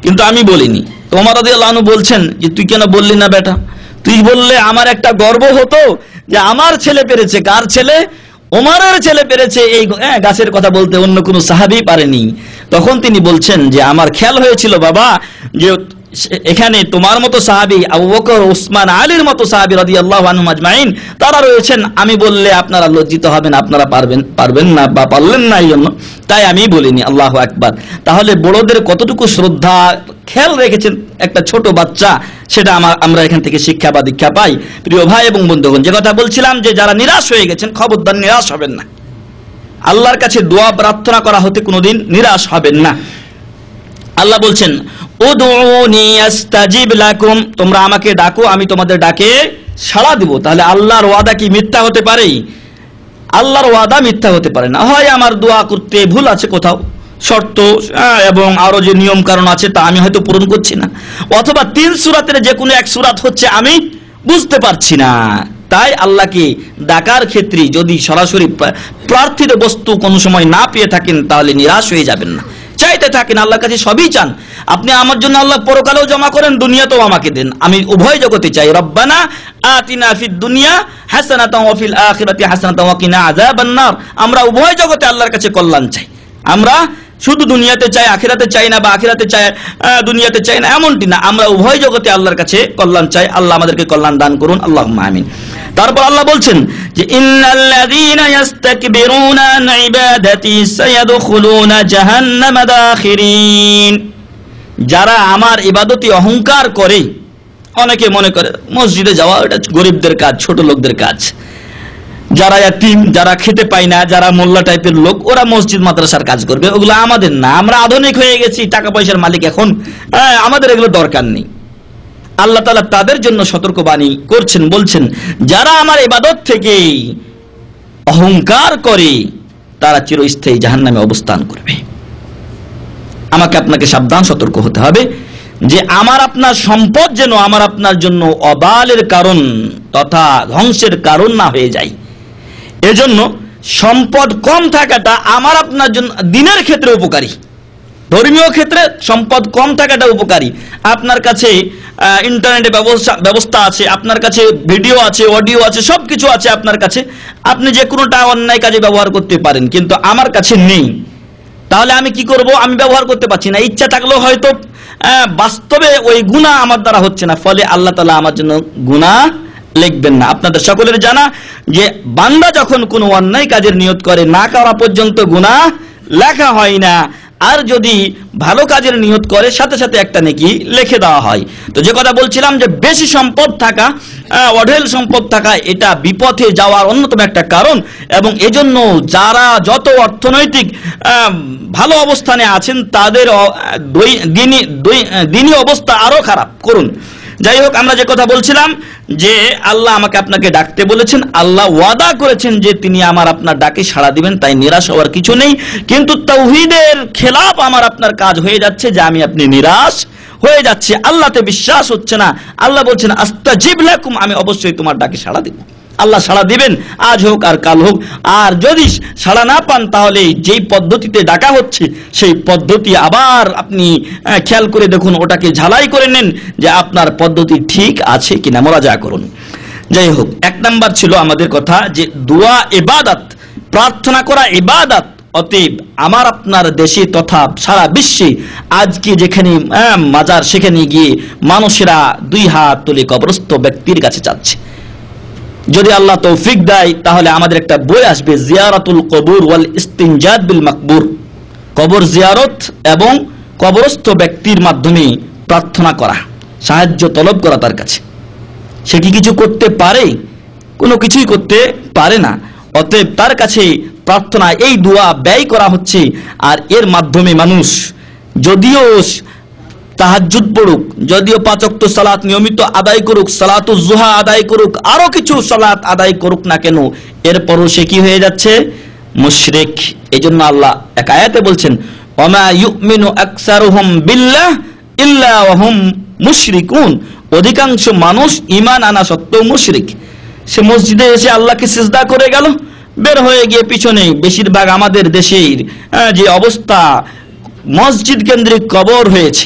কিন্তু আমি বলিনি। তো ওমর রাদিয়াল্লাহু আনহু বলছেন যে তুই কেন বললি না বেটা? তুই বললে আমার একটা গর্ব হতো যে আমার ছেলে পেরেছে। কার ছেলে? ওমরের ছেলে পেরেছে এই গাছের কথা বলতে, অন্য কোনো সাহাবী পারেনি। তখন তিনি বলছেন যে আমার খেয়াল হয়েছিল বাবা যে এখানে তোমার মতো সাহাবী আবু বকর, উসমান, আলীর মতো সাহাবী রাদিয়াল্লাহু আনহুম আজমাইন তারা রয়েছেন। আমি বললে আপনারা লজ্জিত হবেন, আপনারা পারবেন না বা পারলেন না, এই জন্য তাই আমি বলিনি। আল্লাহু আকবার। তাহলে বড়দের কতটুকু শ্রদ্ধা খেয়াল রেখেছেন একটা ছোট বাচ্চা, সেটা আমরা এখান থেকে শিক্ষা বা দীক্ষা পাই। প্রিয় ভাই এবং বন্ধুগণ, যে কথা বলছিলাম যে যারা নিরাশ হয়ে গেছেন, খবরদার নিরাশ হবেন না। আল্লাহর কাছে দোয়া প্রার্থনা করা হতে কোনোদিন নিরাশ হবেন না। আল্লাহ বলছেন উদউনি আস্তাজিব লাকুম, তোমরা আমাকে ডাকো, আমি তোমাদের ডাকে সাড়া দিব। তাহলে আল্লাহর ওয়াদা কি মিথ্যা হতে পারে? আল্লাহর ওয়াদা মিথ্যা হতে পারে না। হয় আমার দোয়া করতে ভুল আছে কোথাও, শর্ত এবং আরো যে নিয়ম কারণ আছে তা আমি হয়তো পূরণ করছি না, অথবা 3 সূরাতের যে কোনো এক সূরাত হচ্ছে আমি বুঝতে পারছি না। তাই আল্লাহকে ডাকার ক্ষেত্রে যদি সরাসরি প্রার্থিত বস্তু কোনো সময় না পেয়ে থাকেন তাহলে নিরাশ হয়ে যাবেন না। চাইতে থাকেন, আল্লাহর কাছে সবই চান। আপনি আমার জন্য আল্লাহ পরকালেও জমা করেন, দুনিয়াতেও আমাকে দেন। আমি উভয় জগতে চাই। রব্বানা আতিনা ফিদ দুনিয়া হাসানাতাও ওয়া ফিল আখিরাতি হাসানাতাও ওয়া কিনা আযাবান নার। আমরা উভয় জগতে আল্লাহর কাছে কল্যাণ চাই। আমরা শুধু দুনিয়াতে চাই, আখিরাতে চাই না, বা আখিরাতে চাই দুনিয়াতে চাই না, এমনটি না। আমরা উভয় জগতে আল্লাহর কাছে কল্যাণ চাই। আল্লাহ আমাদেরকে কল্যাণ দান করুন, আল্লাহুম্মা আমিন। তারপর আল্লাহ বলছেন যে ইন্নাল্লাযীনা ইস্তাকবিরুনা আন ইবাদাতি সায়াদখুলুনা জাহান্নামা দাখিরিন, যারা আমার ইবাদতে অহংকার করে। অনেকে মনে করে মসজিদে যাওয়া এটা গরিবদের কাজ, ছোট লোকদের কাজ। যারা ইয়াতীম, যারা খেতে পায় না, যারা মোল্লা টাইপের লোক, ওরা মসজিদ মাদ্রাসার কাজ করবে। ওগুলো আমাদের না, আমরা আধুনিক হয়ে গেছি, টাকা পয়সার মালিক এখন, আমাদের এগুলো দরকার নেই। আল্লাহ তাআলা তাদের জন্য সতর্কবাণী করছেন, বলছেন যারা আমার ইবাদত থেকে অহংকার করে তারা চিরস্থায়ী জাহান্নামে অবস্থান করবে। আমাকে আপনাকে সাবধান সতর্ক হতে হবে যে আমার আপনার সম্পদ যেন আমার আপনার জন্য অবালের কারণ তথা ধ্বংসের কারণ না হয়ে যায়। এজন্য সম্পদ কম থাকাটা আমার আপনার জন্য দিনের ক্ষেত্রে উপকারী, ধর্মীয় ক্ষেত্রে সম্পদ কম থাকাটা উপকারী। আপনার কাছে ইন্টারনেটের ব্যবস্থা আছে, আপনার কাছে ভিডিও আছে, অডিও আছে, সবকিছু আছে আপনার কাছে, আপনি যে কোনোটা অন্যায় কাজে ব্যবহার করতে পারেন, কিন্তু আমার কাছে নেই। তাহলে আমি কি করব? আমি ব্যবহার করতে পারছি না। ইচ্ছা থাকলেও হয়তো বাস্তবে ওই গুনাহ আমার দ্বারা হচ্ছে না, ফলে আল্লাহ তাআলা আমার জন্য গুনাহ লিখবেন না। আপনাদের সকলের জানা যে বান্দা যখন কোনো অন্যায় কাজের নিয়ত করে, না করা পর্যন্ত গুনাহ লেখা হয় না, আর যদি ভালো কাজের নিয়ত করে সাথে সাথে একটা নেকি লিখে দেওয়া হয়। তো যে কথা বলছিলাম যে বেশি সম্পদ থাকা, অঢেল সম্পদ থাকা, এটা বিপথে যাওয়ার অন্যতম একটা কারণ। এবং এজন্য যারা যত অর্থনৈতিক ভালো অবস্থানে আছেন তাদের দিনী অবস্থা আরো খারাপ করুন। যাই হোক, আমরা যে কথা বলছিলাম যে আল্লাহ আমাকে আপনাকে ডাকতে বলেছেন, আল্লাহ ওয়াদা করেছেন যে তিনি আমার আপনার ডাকে সাড়া দিবেন, তাই নিরাশ হওয়ার কিছু নেই। কিন্তু তাওহীদের খেলাফ আমার আপনার কাজ হয়ে যাচ্ছে যে আমি আপনি নিরাশ হয়ে যাচ্ছে, আল্লাহতে বিশ্বাস হচ্ছে না। আল্লাহ বলছেন আস্তাজিব লাকুম, আমি অবশ্যই তোমার ডাকে সাড়া দিব। আল্লাহ সাড়া দিবেন, আজ হোক আর কাল হোক। আর যদি সাড়া না পান তাহলে যেই পদ্ধতিতে ডাকা হচ্ছে সেই পদ্ধতি আবার আপনি খেয়াল করে দেখুন, ওটাকে ঝালাই করে নেন যে আপনার পদ্ধতি ঠিক আছে কিনা, মুরাজা করুন। যাই হোক, 1 নাম্বার ছিল আমাদের কথা যে দোয়া ইবাদত, প্রার্থনা করা ইবাদত। অতএব আমার আপনার দেশে তথা সারা বিশ্বে আজকে যেখানে মাজার, সেখানে গিয়ে মানুষেরা 2 হাত তুলে কবরস্থ ব্যক্তির কাছে যাচ্ছে। যদি আল্লাহ তৌফিক দেয় তাহলে আমাদের একটা বই আসবে, জিয়ারাতুল কবুর ওয়াল ইস্তিনজাদ বিল মাকবুর, কবর জিয়ারত এবং কবরস্থ ব্যক্তির মাধ্যমে প্রার্থনা করা, সাহায্য তলব করা তার কাছে। সে কি কিছু করতে পারে? কোনো কিছুই করতে পারে না। অতএব তার কাছে প্রার্থনা, এই দোয়া ব্যয় করা হচ্ছে। আর এর মাধ্যমে মানুষ যদিও তাহাজ্জুদ পড়ুক, যদিও 5 ওয়াক্ত সালাত নিয়মিত আদায় করুক, সালাতুজ জুহা আদায় করুক, আরো কিছু সালাত আদায় করুক না কেন, এরপরও সে কি হয়ে যাচ্ছে? মুশরিক। এইজন্য আল্লাহ এক আয়াতে বলছেন ওয়ামা ইউমিনু আকসারুহুম বিল্লাহ ইল্লা ওয়া হুম মুশরিকুন, অধিকাংশ মানুষ ঈমান আনা সত্ত্বেও মুশরিক। সে মসজিদে এসে আল্লাহকে সিজদা করে গেল, বের হয়ে গিয়ে পিছনে বেশিরভাগ আমাদের দেশের যে অবস্থা, মসজিদ কেন্দ্রিক কবর হয়েছে।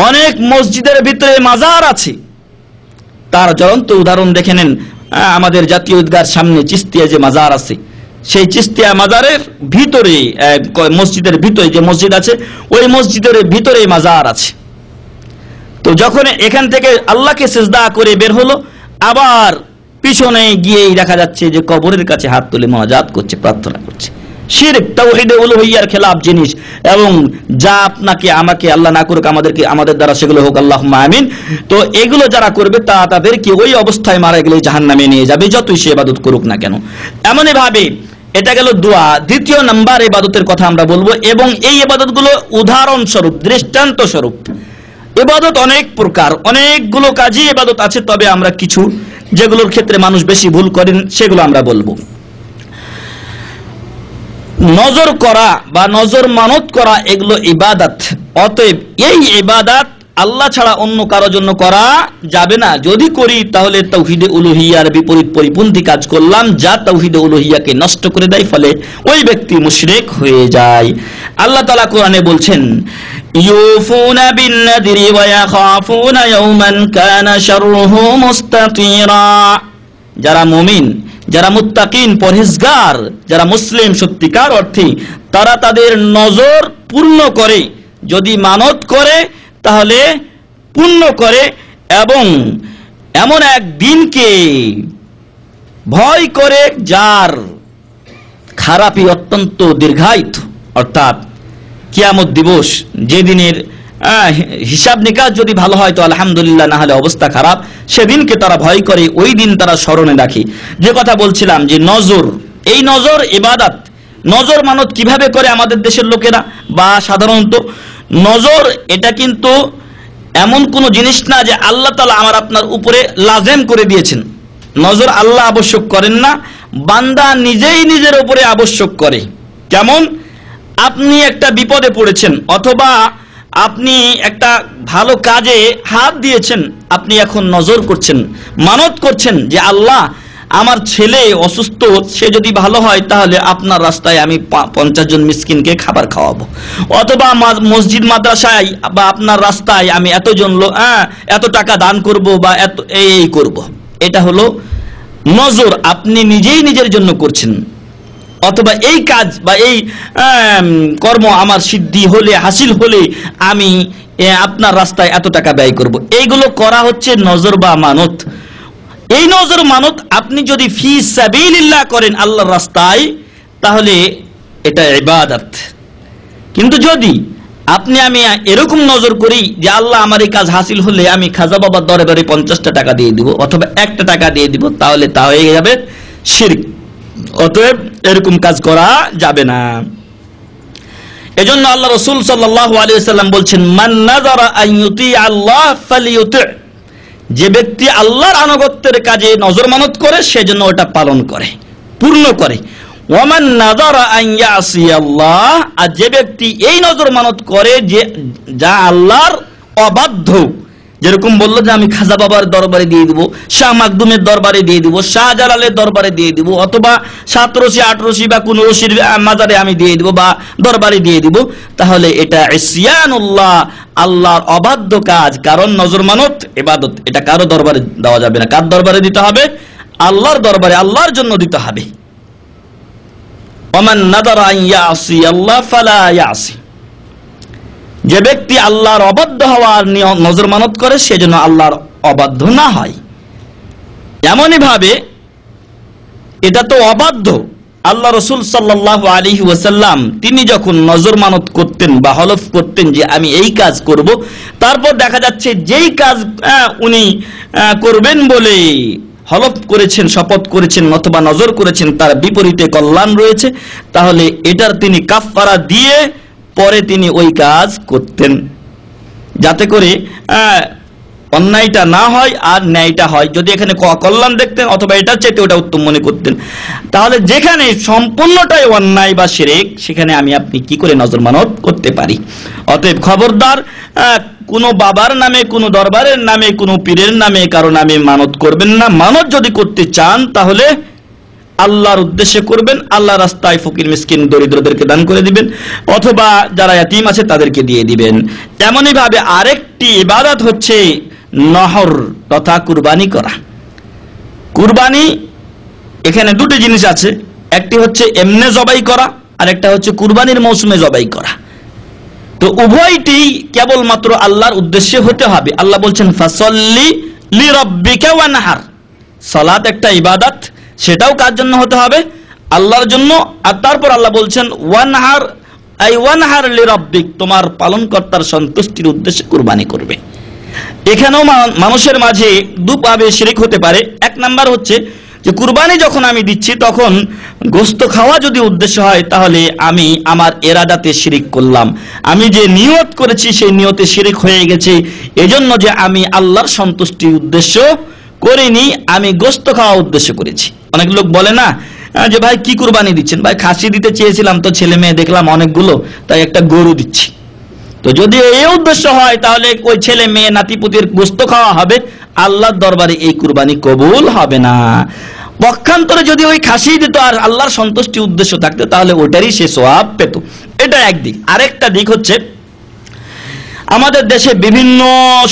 অনেক মসজিদের ভিতরে মাজার আছে। তার জ্বলন্ত উদাহরণ দেখে নেন, আমাদের জাতীয় ঈদগাহর সামনে চিস্তিয়া যে মাজার আছে, সেই চিস্তিয়া মাজারের ভিতরে, মসজিদের ভিতরে যে মসজিদ আছে, ওই মসজিদের ভিতরে মাজার আছে। তো যখন এখান থেকে আল্লাহকে সিজদা করে বের হলো, আবার পিছনে গিয়েই দেখা যাচ্ছে যে কবরের কাছে হাত তুলে মুনাজাত করছে, প্রার্থনা করছে। শিরক তাওহীদে উলুহিয়ার খেলাফ জিনিস, এবং যা আপনাকে আমাকে আল্লাহ না করুক, আমাদেরকে আমাদের দ্বারা সেগুলো হোক, আল্লাহুম্মা আমিন। তো এগুলো যারা করবে তাদেরকে ওই অবস্থায় মারা গেলে জাহান্নামে নিয়ে যাবে, যতই সে ইবাদত করুক না কেন। এমনই ভাবে এটা গেল দোয়া। দ্বিতীয় নাম্বার ইবাদতের কথা আমরা বলবো, এবং এই ইবাদতগুলো উদাহরণ স্বরূপ, দৃষ্টান্ত স্বরূপ। ইবাদত অনেক প্রকার, অনেকগুলো কাজই ইবাদত আছে, তবে আমরা কিছু যেগুলোর ক্ষেত্রে মানুষ বেশি ভুল করেন সেগুলো আমরা বলবো। নজর করা বা নজর মানত করা এগুলো ইবাদত। অতএব এই ইবাদত আল্লাহ ছাড়া অন্য কারোর জন্য করা যাবে না। যদি করি তাহলে তাওহীদে উলুহিয়ার বিপরীত পরিপন্থী কাজ করলাম, যা তাওহীদে উলুহিয়াকে নষ্ট করে দেয়, ফলে ওই ব্যক্তি মুশরিক হয়ে যায়। আল্লাহ তাআলা কোরআনে বলছেন, ইউফুনা বিন-নাযরি ওয়া ইয়াখাফুনা ইয়াওমান কানা শাররুহু মুস্তাতিরা। যারা মুমিন, যারা মুত্তাকিন, পরহেজগার, যারা মুসলিম সত্যিকার অর্থে, তারা তাদের নজর পূর্ণ করে, যদি মানত করে তাহলে পূর্ণ করে, এবং এমন এক দিনকে ভয় করে যার খারাপই অত্যন্ত দীর্ঘায়িত, অর্থাৎ কিয়ামত দিবস, যে দিনের হিসাব নিকাশ যদি ভালো হয় তো আলহামদুলিল্লাহ, না হলে অবস্থা খারাপ, সেদিনকে তারা ভয় করে, ওই দিন তারা স্মরণে রাখে। যে কথা বলছিলাম যে নজর, এই নজর ইবাদত। নজর মানত কিভাবে করে আমাদের দেশের লোকেরা বা সাধারণত? নজর এটা কিন্তু এমন কোনো জিনিস না যে আল্লাহ তাআলা আমার আপনার উপরে লাজেম করে দিয়েছেন। নজর আল্লাহ আবশ্যক করেন না, বান্দা নিজেই নিজের উপরে আবশ্যক করে। কেমন? আপনি একটা বিপদে পড়েছেন, অথবা আপনি একটা ভালো কাজে হাত দিয়েছেন, আপনি এখন নজর করছেন, মানত করছেন যে আল্লাহ আমার ছেলে অসুস্থ, সে যদি ভালো হয় তাহলে আপনার রাস্তায় আমি 50 জন মিসকিনকে খাবার খাওয়াবো, অথবা মসজিদ মাদ্রাসায় বা আপনার রাস্তায় আমি এতজন এত টাকা দান করব বা এত এই করব। এটা হলো নজর, আপনি নিজেই নিজের জন্য করছেন। অথবা এই কাজ বা এই কর্ম আমার সিদ্ধি হলে, হাসিল হলে আমি আপনার রাস্তায় এত টাকা ব্যয় করব। এইগুলো করা হচ্ছে নজর বা মানত। এই নজর মানত আপনি যদি ফি সাবিলিল্লাহ করেন আল্লাহর রাস্তায়, তাহলে এটা ইবাদত। কিন্তু যদি আপনি আমি এরকম নজর করি যে আল্লাহ আমার এই কাজ হাসিল হলে আমি খাজা বাবার দরবারে 50টা টাকা দিয়ে দিব, অথবা 1টা টাকা দিয়ে দিব, তাহলে তা হয়ে যাবে শিরক। অতএব এরকম কাজ করা যাবে না। এজন্য আল্লাহ রাসূল সাল্লাল্লাহু আলাইহি ওয়াসাল্লাম বলছেন, মান নাযারা আন ইউতি আল্লাহ ফালিউতি। যে ব্যক্তি আল্লাহর আনুগত্যের কাজে নজর মানত করে, সেজন্য ওটা পালন করে, পূর্ণ করে। ওয়া মান নাযারা আন ইয়াসি আল্লাহ, আর যে ব্যক্তি এই নজর মানত করে যে যা আল্লাহর অবাধ্য, যেরকম বললো যে আমি খাজা বাবার দরবারে দিয়ে দিব, শাহ মাকদুমের দরবারে দিয়ে দিব, শাহ জালালের দরবারে দিয়ে দিব, অথবা 7 রশি 8 রশি বা কোন রশির মাজারে আমি দিয়ে দিব বা দরবারে দিয়ে দিব, তাহলে এটা ইসয়ানুল্লাহ, আল্লাহর অবাধ্য কাজ। কারণ নজর মানত ইবাদত, এটা কারো দরবারে দেওয়া যাবে না। কার দরবারে দিতে হবে? আল্লাহর দরবারে, আল্লাহর জন্য দিতে হবে। ওমান নাযারা আন ইয়াসি আল্লাহ ফালা ইয়াসি। যে ব্যক্তি আল্লাহর অবাধ্য হওয়ার নজর মানত করে, সেজন্য আল্লাহর অবাধ্য না হয়। এমনই ভাবে এটা তো অবাধ্য। আল্লাহ রাসূল সাল্লাল্লাহু আলাইহি ওয়াসাল্লাম তিনি যখন নজর মানত করতেন বা হলফ করতেন যে আমি এই কাজ করব, তারপর দেখা যাচ্ছে যেই কাজ উনি করবেন বলে হলফ করেছেন, শপথ করেছেন অথবা নজর করেছেন, তার বিপরীতে কল্যাণ রয়েছে, তাহলে এটার তিনি কাফফারা দিয়ে পরে তিনি ওই কাজ করতেন, যাতে করে অন্যায়টা না হয় আর ন্যায়টা হয়। যদি এখানে কল্যাণ দেখতেন অথবা এটার চাইতে ওটা উত্তম মনে করতেন, তাহলে যেখানে সম্পূর্ণটাই অন্যায় বা শিরক, সেখানে আমি আপনি কি করে নজর মানত করতে পারি? অতএব খবরদার, কোনো বাবার নামে, কোনো দরবারের নামে, কোনো পীরের নামে কারো নামে মানত করবেন না। মানত যদি করতে চান তাহলে আল্লাহর উদ্দেশ্যে করবেন, আল্লাহর রাস্তায় ফকির মিসকিন দরিদ্রদেরকে দান করে দিবেন, অথবা যারা ইয়াতীম আছে তাদেরকে দিয়ে দিবেন। তেমনি ভাবে আরেকটি ইবাদত হচ্ছে নহর তথা কুরবানি করা। কুরবানি এখানে দুটি জিনিস আছে, একটি হচ্ছে এমনে জবাই করা, আর একটা হচ্ছে কুরবানির মৌসুমে জবাই করা। তো উভয়টি কেবলমাত্র আল্লাহর উদ্দেশ্যে হতে হবে। আল্লাহ বলছেন ফাসল্লি লিরাব্বিকা ওয়ানহার, সালাত একটা ইবাদত, সেটাও কার জন্য হতে হবে? আল্লাহর জন্য। আর তারপর আল্লাহ বলছেন ওয়ানহার আই ওয়ানহার লিরাব্বিক, তোমার পালনকর্তার সন্তুষ্টির উদ্দেশ্যে কুরবানি করবে। এখানেও মানুষের মাঝে দুভাবে শিরক হতে পারে। এক নাম্বার হচ্ছে যে কুরবানি যখন আমি দিচ্ছি তখন গোশত খাওয়া যদি উদ্দেশ্য হয় তাহলে আমি আমার এরাদাতে শিরক করলাম, আমি যে নিয়ত করেছি সেই নিয়তে শিরক হয়ে গেছে, এজন্য যে আমি আল্লাহর সন্তুষ্টির উদ্দেশ্য করিনি, আমি গোশত খাওয়া উদ্দেশ্য করেছি। অনেক লোক বলে না যে ভাই কি কুরবানি দিচ্ছেন? ভাই খাসি দিতে চেয়েছিলাম, তো ছেলে মেয়ে দেখলাম অনেকগুলো, তাই একটা গরু দিচ্ছি। তো যদি এই উদ্দেশ্য হয় তাহলে ওই ছেলে মেয়ে নাতিপুতির গোশত খাওয়া হবে, আল্লাহর দরবারে এই কুরবানি কবুল হবে না। পক্ষান্তরে যদি ওই খাসি দিত আর আল্লাহর সন্তুষ্টি উদ্দেশ্য থাকতো তাহলে ওটারই সে সওয়াব পেত। এটা একদিক। আরেকটা দিক হচ্ছে আমাদের দেশে বিভিন্ন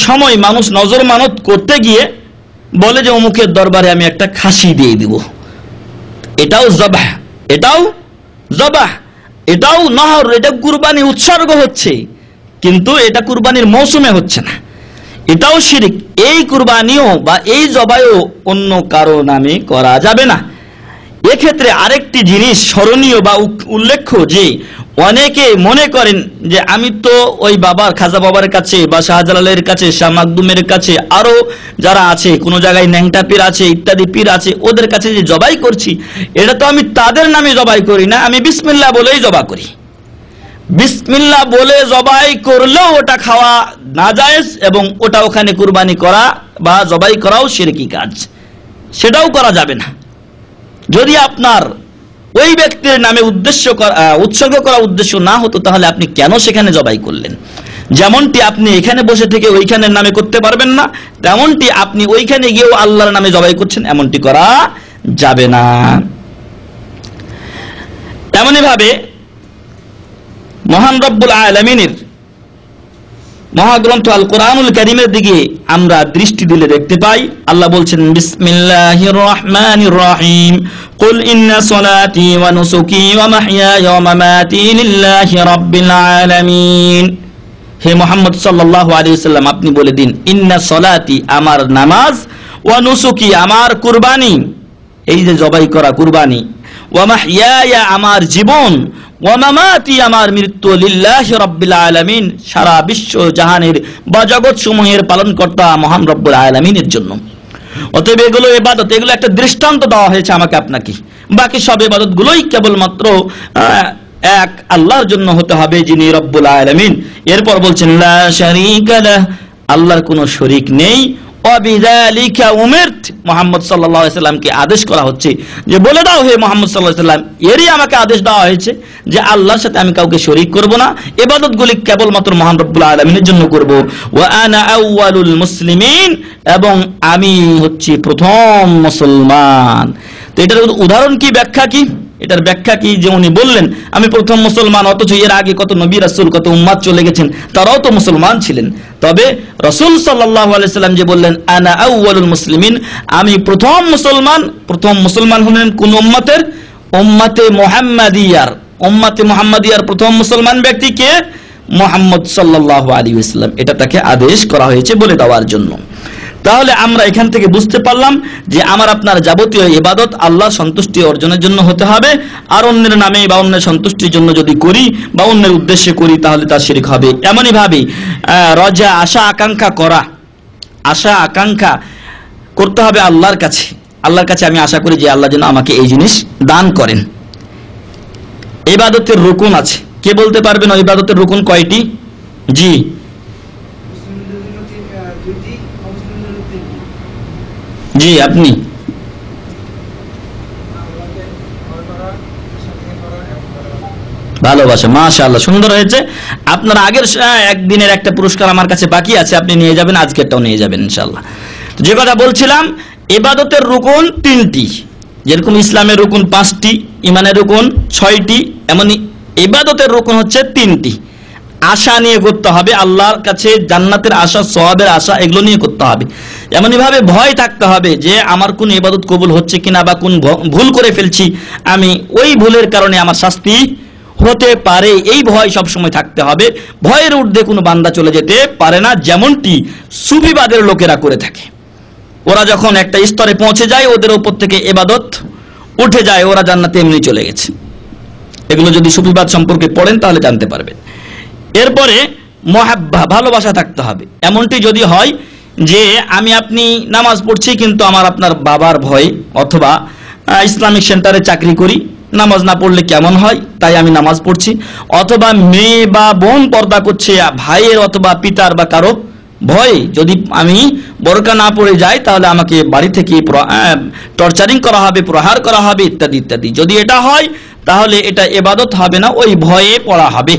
সময় মানুষ নজর মানত করতে গিয়ে বলে যে অমুকের দরবারে আমি একটা খাসি দিয়ে দিব। এটাও জবাহ, এটাও জবাহ, এটাও নহর, এটা কুরবানি উৎসর্গ হচ্ছে, কিন্তু এটা কুরবানির মৌসুমে হচ্ছে না, এটাও শিরক। এই কুরবানিও বা এই জবাইও অন্য কারো নামে করা যাবে না। এক্ষেত্রে আরেকটি জিনিস স্মরণীয় বা উল্লেখ্য যে অনেকে মনে করেন যে আমি তো ওই বাবার, খাজা বাবার কাছে বা শাহজালালের কাছে, শাহ মাকদুমের কাছে, আরো যারা আছে, কোনো জায়গায় ন্যাংটা পীর আছে, ইত্যাদি পীর আছে, ওদের কাছে যে জবাই করছি এটা তো আমি তাদের নামে জবাই করি না, আমি বিসমিল্লাহ বলেই জবা করি। বিসমিল্লাহ বলে জবাই করলেও ওটা খাওয়া নাজায়েজ এবং ওটা ওখানে কুরবানি করা বা জবাই করাও শিরকি কাজ, সেটাও করা যাবে না। যদি আপনার ওই ব্যক্তির নামে উৎসর্গ করা উদ্দেশ্য না হতো তাহলে আপনি কেন সেখানে জবাই করলেন? যেমনটি আপনি এখানে বসে থেকে ওইখানের নামে করতে পারবেন না, তেমনটি আপনি ওইখানে গিয়েও আল্লাহর নামে জবাই করছেন, এমনটি করা যাবে না। তেমনি ভাবে মহান রব্বুল আলামিনের মহাগ্রন্থ আল কোরআনুল কারীমের দিকে আমরা দৃষ্টি দিলে দেখতে পাই আল্লাহ বলছেন বিসমিল্লাহির রহমানির রহিম কুল ইন্না সলাতি ওয়া নুসুকি ওয়া মাহইয়ায়া ওয়া মামাতি লিল্লাহি রাব্বিল আলামিন। হে মুহাম্মদ সাল্লাল্লাহু আলাইহি ওয়াসাল্লাম, আপনি বলে দিন ইন্না সলাতি, আমার নামাজ, ওয়া নুসুকি, আমার কুরবানি, এই যে জবাই করা কুরবানি, ওয়া মাহইয়ায়া, আমার জীবন, ওয়া মামাতি, আমার মৃত্যু, লিল্লাহি রাব্বিল আলামিন, সারা বিশ্ব জাহানের বা জগৎ সমূহের পালনকর্তা মহান রব্বুল আলামিনের জন্য। অতএব এগুলো ইবাদত, এগুলো একটা দৃষ্টান্ত দেওয়া হয়েছে আমাকে আপনাকে। বাকি সব ইবাদত গুলোই কেবলমাত্র এক আল্লাহর জন্য হতে হবে, যিনি রব্বুল আলামিন। এরপর বলছেন লা শারীকা লাহ, আল্লাহর কোনো শরীক নেই। ওয়াবিযালিকা উমিরত, মুহাম্মদ সাল্লাল্লাহু আলাইহি সাল্লামকে আদেশ করা হচ্ছে যে বলে দাও হে মুহাম্মদ সাল্লাল্লাহু আলাইহি সাল্লাম, এরই আমাকে আদেশ দেওয়া হয়েছে যে আল্লাহর সাথে আমি কাউকে শরীক করব না, ইবাদতগুলি কেবলমাত্র মহান রব্বুল আলামিনের জন্য করব। ওয়া আনা আউয়ালুল মুসলিমিন, এবং আমি হচ্ছি প্রথম মুসলমান। তো এটার উদাহরণ কি, ব্যাখ্যা কি? এটার ব্যাখ্যা কি যে উনি বললেন আমি প্রথম মুসলমান, অথচ এর আগে কত নবী রাসূল, কত উম্মাত চলে গেছেন, তারাও তো মুসলমান ছিলেন। তবে রাসূল সাল্লাল্লাহু আলাইহি সাল্লাম যে বললেন আনা আউয়ালুল মুসলিমিন, আমি প্রথম মুসলমান, প্রথম মুসলমান হলেন কোন উম্মতের? উম্মতে মুহাম্মাদিয়ার। উম্মতে মুহাম্মাদিয়ার প্রথম মুসলমান ব্যক্তি কে? মুহাম্মদ সাল্লাল্লাহু আলাইহি ওয়াসাল্লাম। এটা তাকে আদেশ করা হয়েছে বলে দেওয়ার জন্য। তাহলে আমরা এখান থেকে বুঝতে পারলাম যে আমার আপনার যাবতীয় ইবাদত আল্লাহর সন্তুষ্টি অর্জনের জন্য হতে হবে, আর অন্যের নামে বা অন্যের সন্তুষ্টির জন্য যদি করি বা অন্যের উদ্দেশ্যে করি তাহলে তা শিরক হবে। এমনই ভাবে রজা, আশা আকাঙ্ক্ষা করা, আশা আকাঙ্ক্ষা করতে হবে আল্লাহর কাছে। আল্লাহর কাছে আমি আশা করি যে আল্লাহ যেন আমাকে এই জিনিস দান করেন। ইবাদতের রুকুন আছে, কে বলতে পারবেন ইবাদতের রুকুন কয়টি? জি জি আপনি। ভালোবাসা, মাশাআল্লাহ, সুন্দর হয়েছে। আপনার আগের একদিনের একটা পুরস্কার আমার কাছে বাকি আছে, আপনি নিয়ে যাবেন, আজকেরটাও নিয়ে যাবেন ইনশাআল্লাহ। যে কথা বলছিলাম, ইবাদতের রুকুন তিনটি, যেরকম ইসলামের রুকুন 5টি, ইমানের রুকুন 6টি, এমনই ইবাদতের রুকুন হচ্ছে 3টি। আশা নিয়ে করতে হবে, আল্লাহর কাছে জান্নাতের আশা, সওয়াবের আশা, এগুলো নিয়ে করতে হবে। এমনই ভাবে ভয় থাকতে হবে যে আমার কোন ইবাদত কবুল হচ্ছে কিনা বা কোন ভুল করে ফেলছি, আমি ওই ভুলের কারণে আমার শাস্তি হতে পারে, এই ভয় সবসময় থাকতে হবে। ভয়ের ঊর্ধ্বে কোনো বান্দা চলে যেতে পারে না, যেমনটি সুফিবাদের লোকেরা করে থাকে। ওরা যখন একটা স্তরে পৌঁছে যায়, ওদের উপর থেকে ইবাদত উঠে যায়, ওরা জান্নাতে এমনি চলে গেছে। এগুলো যদি সুফিবাদ সম্পর্কে পড়েন তাহলে জানতে পারবেন। এরপরে মহাব্বা, ভালোবাসা থাকতে হবে। এমনটি যদি হয় যে আমি আপনি নামাজ পড়ছি কিন্তু আমার আপনার বাবার ভয়, অথবা ইসলামিক সেন্টারে চাকরি করি, নামাজ না পড়লে কেমন হয় তাই আমি নামাজ পড়ছি, অথবা মেয়ে বা বোন পর্দা করছে, ভাইয়ের অথবা পিতার বা কারো ভয়ে যদি আমি বোরকা না পড়ে যাই তাহলে আমাকে বাড়ি থেকে টর্চারিং করা হবে, প্রহার করা হবে, ইত্যাদি ইত্যাদি। যদি এটা হয় তাহলে এটা ইবাদত হবে না, ওই ভয়ে পড়া হবে।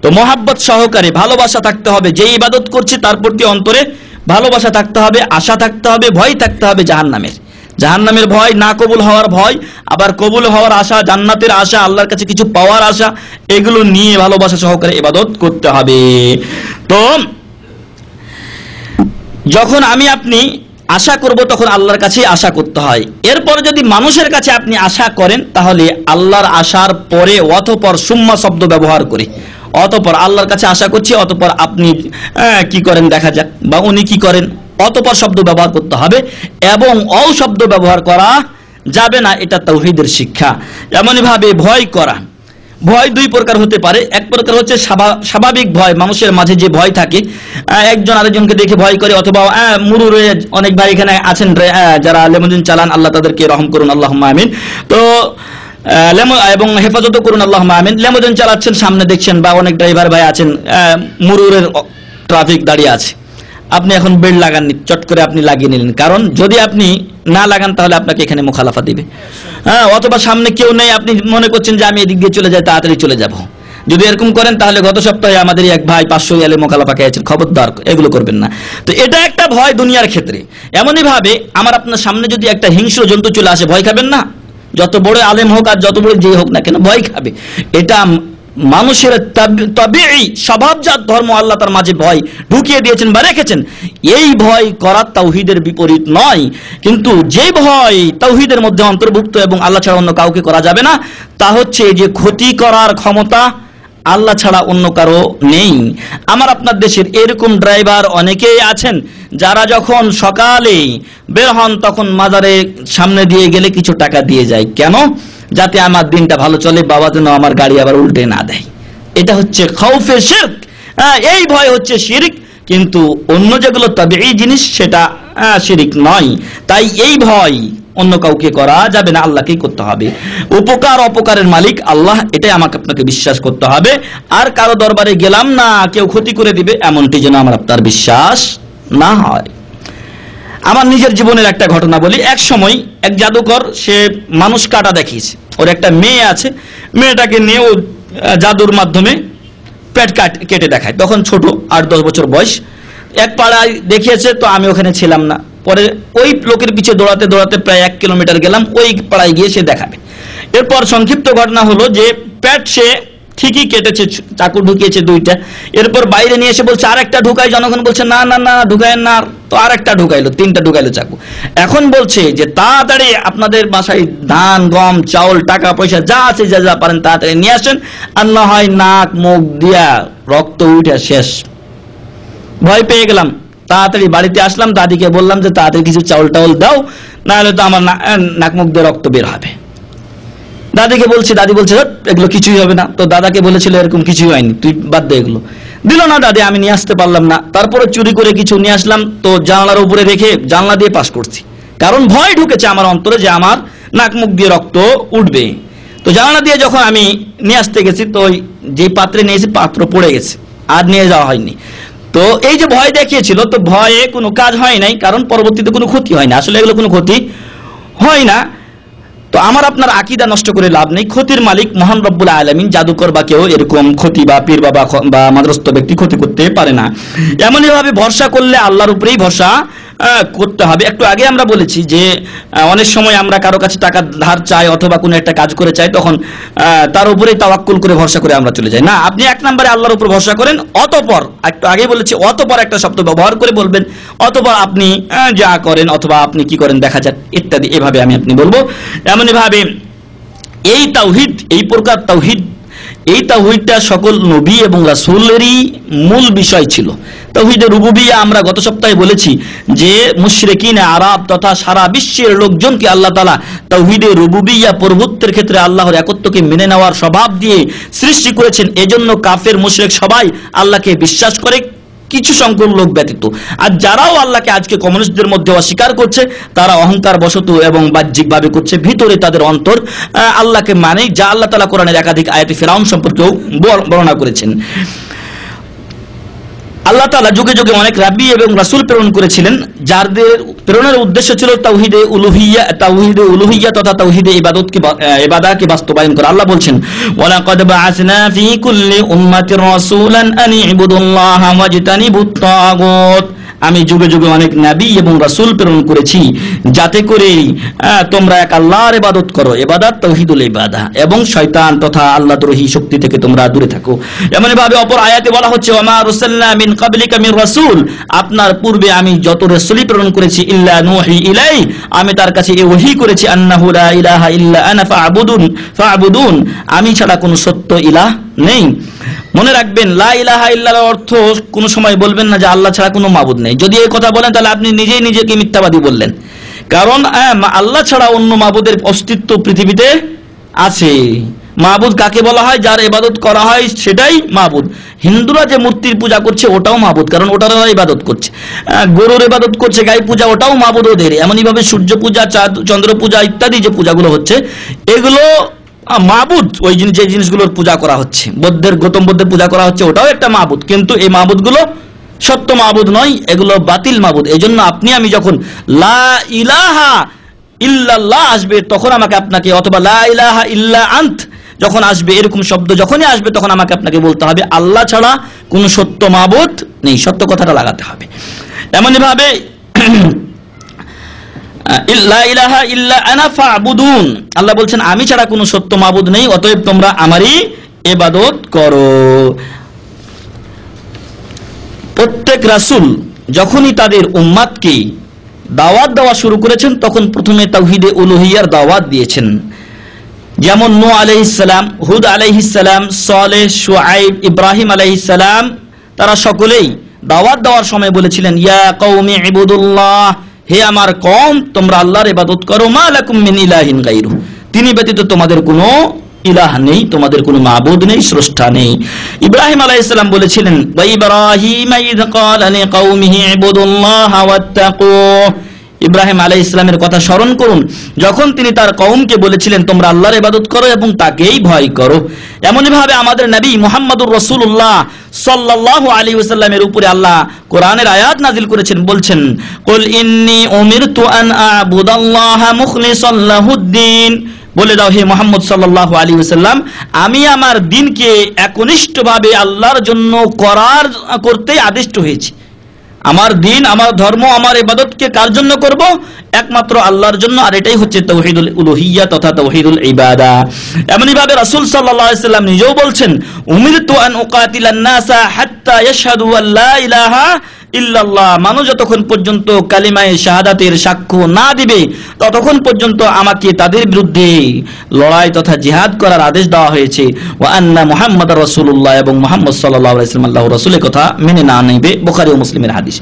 তো মহাব্বত সহকারে ভালোবাসা থাকতে হবে, যে ইবাদত করছি তার প্রতি অন্তরে ভালোবাসা থাকতে হবে, আশা থাকতে হবে, ভয় থাকতে হবে জাহান্নামের ভয়, না কবুল হওয়ার ভয়, আবার কবুল হওয়ার আশা, জান্নাতের আশা, আল্লাহর কাছে কিছু পাওয়ার আশা, এগুলো নিয়ে ভালোবাসা সহকারে ইবাদত করতে হবে। তো যখন আমি আপনি আশা করব তখন আল্লাহর কাছে আশা করতে হয়। এরপরে যদি মানুষের কাছে আপনি আশা করেন তাহলে আল্লাহর আশার পরে অতঃপর সুম্মা শব্দ ব্যবহার করে, অতঃপর আল্লাহর কাছে আশা করছি, অতঃপর আপনি কি করেন দেখা যাক, বা উনি কি করেন, অতঃপর শব্দ ব্যবহার করতে হবে, এবং শব্দ ব্যবহার করা যাবে না। এটা তাওহীদের শিক্ষা। এমনই ভাবে ভয় করা, ভয় দুই প্রকার হতে পারে। এক প্রকার হচ্ছে স্বাভাবিক ভয়, মানুষের মাঝে যে ভয় থাকে, একজন আরেকজনকে দেখে ভয় করে, অথবা মুরুরে অনেক ভাই এখানে আছেন যারা লেমুজিন চালান, আল্লাহ তাদেরকে রহম করুন, আল্লাহুম্মা আমিন। তো এবং হেফাজত করুন, আল্লাহুম্মা আমিন। লেমুজিন চালাচ্ছেন, সামনে দেখছেন, বা অনেক ড্রাইভার ভাই আছেন, মুরুরের ট্রাফিক দাঁড়িয়ে আছে, আপনি এখন বেল্ট লাগাননি, চট করে আপনি লাগিয়ে নিলেন, কারণ যদি আপনি না লাগান তাহলে আপনাকে এখানে মুখালাফা দিবে। অথবা সামনে কেউ নেই, আপনি মনে করছেন যে আমি এদিক দিয়ে চলে যাই, তাড়াতাড়ি চলে যাব। যদি এরকম করেন তাহলে গত সপ্তাহে আমাদের এক ভাই 500 রিয়ালে মোকালাফা খেয়েছেন, খবরদার এগুলো করবেন না। তো এটা একটা ভয় দুনিয়ার ক্ষেত্রে। এমনই ভাবে আমার আপনার সামনে যদি একটা হিংস্র জন্তু চলে আসে, ভয় খাবেন না? যত বড় আলেম হোক আর যত বড় যে হোক না কেন, ভয় খাবে। এটা মানুষের তাবিঈ স্বভাবজাত ধর্ম, আল্লাহ তার মাঝে ভয় ঢুকিয়ে দিয়েছেন বা রেখেছেন। এই ভয় করা তাওহীদের বিপরীত নয়, কিন্তু যে ভয় তাওহীদের মধ্যে অন্তর্ভুক্ত এবং আল্লাহ ছাড়া অন্য কাউকে করা যাবে না, তা হচ্ছে যে ক্ষতি করার ক্ষমতা আল্লাহ ছাড়া অন্য কারো নেই। আমার আপনার দেশের এরকম ড্রাইভার অনেকেই আছেন যারা যখন সকালে বের হন তখন মাজারের সামনে দিয়ে গেলে কিছু টাকা দিয়ে যায়। কেন? যাতে আমার দিনটা ভালো চলে, বাবা যেন আমার গাড়ি আবার উল্টে না দেয়। এটা হচ্ছে খাউফে শিরক। এই ভয় হচ্ছে শিরক, কিন্তু অন্য যেগুলো তাবিঈ জিনিস সেটা শিরক নয়। তাই এই ভয় অন্য কাউকে করা যাবে না, আল্লাহকেই করতে হবে। উপকার অপকারের মালিক আল্লাহ, এটাই আমাকে আপনাকে বিশ্বাস করতে হবে। আর কারো দরবারে গেলাম না, কেউ ক্ষতি করে দিবে এমনটি যেন আমার আপনার বিশ্বাস না হয়। আমার নিজের জীবনের একটা ঘটনা বলি। এক সময় এক জাদুকর, সে মানুষ কাটা দেখিয়েছে। ওর একটা মেয়ে আছে, মেয়েটাকে নিয়ে ও জাদুর মাধ্যমে পেট কেটে দেখায়। তখন ছোট, 8-10 বছর বয়স। এক পাড়ায় দেখিয়েছে, তো আমি ওখানে ছিলাম না। পরে ওই লোকের পিছে দৌড়াতে দৌড়াতে প্রায় 1 কিলোমিটার গেলাম, ওই পাড়ায় গিয়ে সে দেখাবে। এরপর সংক্ষিপ্ত ঘটনা হলো যে পেট সে ঠিকই কেটেছে, চাকু ঢুকিয়েছে 2টা। এরপর বাইরে নিয়ে এসে বলছে আরেকটা ঢুকাই। জনগণ বলছে না না না ঢুকায় না, তো আরেকটা ঢুকাইলো, 3টা ঢুকাইলো চাকু। এখন বলছে যে তাড়াতাড়ি আপনাদের বাসায় ধান গম চাউল টাকা পয়সা যা আছে, যা যা পারেন তাড়াতাড়ি নিয়ে আসেন, আর না হয় নাক মুখ দিয়া রক্ত উঠে শেষ। ভয় পেয়ে গেলাম, তাড়াতাড়ি বাড়িতে আসলাম, দাদিকে বললাম যে তাড়াতাড়ি কিছু চাউল টাউল দাও, না হলে তো আমার নাক মুখ দিয়ে রক্ত বের হবে। দাদিকে বলছি, দাদি বলছে এগুলো কিছুই হবে না। তো দাদাকে বলেছিল এরকম কিছুই হয়নি, তুই বাদ দে এগুলো। দিল না দাদি, আমি নিয়ে আসতে পারলাম না। তারপরে চুরি করে কিছু নিয়ে আসলাম, তো জানলার উপরে রেখে জানলা দিয়ে পাস করছি, কারণ ভয় ঢুকেছে আমার অন্তরে যে আমার নাক মুখ দিয়ে রক্ত উঠবে। তো জানলা দিয়ে যখন আমি নিয়ে আসতে গেছি, তো যে পাত্রে নিয়েছি পাত্র পড়ে গেছে, আর নিয়ে যাওয়া হয়নি। তো এই যে ভয় দেখিয়েছিল, তো ভয়ে কোনো কাজ হয় নাই, কারণ পরবর্তীতে কোনো ক্ষতি হয় না। আসলে এগুলো কোনো ক্ষতি হয় না। তো আমার আপনার আকীদা নষ্ট করে লাভ নেই। ক্ষতির মালিক মহান রব্বুল আলামিন। জাদুকর বা কেউ এরকম ক্ষতি, বা পীর বাবা বা মাদ্রাসা ব্যক্তি ক্ষতি করতে পারে না। এমনই ভাবে ভরসা করলে আল্লাহর উপরেই ভরসা করতে হবে। একটু আগে আমরা বলেছি যে অনেক সময় আমরা কারো কাছে টাকা ধার চাই অথবা কোনো একটা কাজ করে চাই, তখন তার উপরেই তাওয়াক্কুল করে ভরসা করে আমরা চলে যাই। না, আপনি 1 নম্বরে আল্লাহর উপর ভরসা করেন, অতঃপর একটু আগে বলেছি অতঃপর একটা শব্দ ব্যবহার করে বলবেন, অতঃপর আপনি যা করেন অথবা আপনি কি করেন দেখা যাক ইত্যাদি, এভাবে আমি আপনি বলবো। এমনই ভাবে এই তাওহীদ, এই প্রকার তাওহীদ এই তাওহীদটা সকল নবী এবং রাসূলেরই মূল বিষয় ছিল। তাওহীদে রুবুবিয়্যাহ আমরা গত সপ্তাহে বলেছি যে মুশরিকিন আরব তথা সারা বিশ্বের লোকজনকে আল্লাহ তাআলা তাওহীদে রুবুবিয়্যাহ প্রভুত্বের ক্ষেত্রে আল্লাহর একত্বকে মেনে নেওয়ার স্বভাব দিয়ে সৃষ্টি করেছেন। এজন্য কাফের মুশরিক সবাই আল্লাহকে বিশ্বাস করে, কিছু সংখ্যক লোক ব্যতীত। আর যারাও আল্লাহকে আজকে কমিউনিস্টদের মধ্যে অস্বীকার করছে, তারা অহংকার বশত এবং বাহ্যিকভাবে করছে, ভিতরে তাদের অন্তর আল্লাহকে মানে, যা আল্লাহ তাআলা কোরআনের একাধিক আয়াতে ফিরআউন সম্পর্কেও বর্ণনা করেছেন। আল্লাহ তাআলা যুগে যুগে অনেক রাব্বী এবং রাসূল প্রেরণ করেছিলেন, যাদের প্রেরণের উদ্দেশ্য ছিল তাওহীদে উলুহিয়্যাহ তথা তাওহীদে ইবাদতকে বাস্তবায়ন করা। আল্লাহ বলছেন, ওয়ালাকাদ বাআসনা ফী কুল্লি উম্মাতির রাসূলান আন ইবুদুল্লাহা ওয়াজতানিবুত তাগুত। আমি যুগে যুগে অনেক নবী এবং রাসূল প্রেরণ করেছি যাতে করে তোমরা এক আল্লাহর ইবাদত করো, ইবাদত তাওহীদুল ইবাদাহ, এবং শয়তান তথা আল্লাহদ্রোহী শক্তি থেকে তোমরা দূরে থাকো। এমনি ভাবে অপর আয়াতে বলা হচ্ছে, ওয়া মা আরসালনা মিন কাবলিকা মির রাসূল, আপনার পূর্বে আমি যত রাসূল প্রেরণ করেছি, ইল্লা নূহি ইলাই, আমি তার কাছে এই ওহী করেছি, আন্নাহু লা ইলাহা ইল্লা আনা ফা'বুদুন, আমি ছাড়া কোনো সত্য ইলাহ নেই। মনে রাখবেন, লা ইলাহা ইল্লাল্লাহর অর্থ কোনো সময় বলবেন না যে আল্লাহ ছাড়া কোনো মাবুদ নেই। যদি এই কথা বলেন তাহলে আপনি নিজেই নিজেকে মিথ্যাবাদী বললেন, কারণ আল্লাহ ছাড়া অন্য মাবুদের অস্তিত্ব পৃথিবীতে আছে। মাবুদ কাকে বলা হয়? যার ইবাদত করা হয় সেটাই মাবুদ। হিন্দুরা যে মূর্তির পূজা করছে ওটাও মাবুদ, কারণ ওটারও ইবাদত করছে। গরুর ইবাদত করছে, গাই পূজা, ওটাও মাবুদ ওদের। এমনই ভাবে সূর্য পূজা, চাঁদ চন্দ্র পূজা ইত্যাদি যে পূজাগুলো হচ্ছে, এগুলো মাবুদ। ওই যে জিনিসগুলোর পূজা করা হচ্ছে, গৌতম বুদ্ধের পূজা করা হচ্ছে, ওটাও একটা মাবুদ, কিন্তু এই মাবুদগুলো সত্য মাবুদ নয়, এগুলো বাতিল মাবুদ। এই জন্য আপনি আমি যখন লা ইলাহা ইল্লাল্লাহ আসবে, তখন আমাকে আপনাকে, অথবা লা ইলাহা ইল্লা আন্ত যখন আসবে, এরকম শব্দ যখনই আসবে, তখন আমাকে আপনাকে বলতে হবে আল্লাহ ছাড়া কোনো সত্য মাবুদ নেই, সত্য কথাটা লাগাতে হবে। এমনই ভাবে লা ইলাহা ইল্লা আনা ফা'বুদুন, আল্লাহ বলছেন আমি ছাড়া কোনো সত্য মাবুদ নেই, অতএব তোমরা আমারই ইবাদত করো। প্রত্যেক রাসূল যখনই তাদের উম্মাতকে দাওয়াত দেওয়া শুরু করেছেন, তখন প্রথমে তাওহীদে উলুহিয়্যার দাওয়াত দিয়েছেন। যেমন নূহ আলাইহিস সালাম, হুদ আলাইহিস সালাম, সালেহ, শুআইব, ইব্রাহিম আলাইহিস সালাম, তারা সকলেই দাওয়াত দেওয়ার সময় বলেছিলেন, ইয়া কওমি ইবুদুল্লাহ, হে আমার কওম, তোমরা আল্লাহর ইবাদত করো, মা লাকুম মিন ইলাহিন গায়রু, তিনি ব্যতীত তোমাদের কোনো ইলাহ নেই, তোমাদের কোনো মাবুদ নেই, স্রষ্টা নেই। ইব্রাহিম আলাইহিস সালাম বলেছিলেন, ওয়া ইব্রাহিম ইয ক্বালা লিকাওমিহি ইবুদুল্লাহা ওয়াত্তাকুহ, ইব্রাহিম আলাইহিস সালামের কথা স্মরণ করুন, যখন তিনি তার কওমকে বলেছিলেন তোমরা আল্লাহর ইবাদত করো এবং তাকেই ভয় করো। এমনই ভাবে আমাদের নবী মুহাম্মদুর রাসূলুল্লাহ সাল্লাল্লাহু আলাইহি ওয়াসাল্লামের উপরে আল্লাহ কোরআনের আয়াত নাযিল করেছেন, বলছেন, কুল ইন্নী উমিরতু আন আ'বুদাল্লাহা মুখলিসাল লাহুদ্দিন, বলে দাও হে মুহাম্মদ সাল্লাল্লাহু আলাইহি ওয়াসাল্লাম, আমি আমার দ্বীনকে একনিষ্ঠভাবে আল্লাহর জন্য করতে আদিষ্ট হয়েছি। আমার দ্বীন, আমার ধর্ম, আমার ইবাদতকে কার জন্য করব? একমাত্র আল্লাহর জন্য, আর এটাই হচ্ছে তাওহীদুল উলুহিয়্যাহ তথা তাওহীদুল ইবাদাহ। এমনই ভাবে রাসূল সাল্লাল্লাহু আলাইহি ওয়াসাল্লাম নিজেও বলছেন, উমিরতু আন উকাতিলান নাসা হাত্তা ইয়াশহাদু আল্লা ইলাহা ইল্লাল্লাহ, মানুষ যতক্ষণ পর্যন্ত কালিমায়ে শাহাদাতের সাক্ষ্য না দিবে ততক্ষণ পর্যন্ত আমাকে তাদের বিরুদ্ধে লড়াই তথা জিহাদ করার আদেশ দেওয়া হয়েছে। ওয়া আন্না মুহাম্মাদুর রাসূলুল্লাহ, এবং মুহাম্মদ সাল্লাল্লাহু আলাইহি ওয়াসাল্লাম আল্লাহর রাসূলের কথা মেনে না নেবে, বুখারী ও মুসলিমের হাদিস।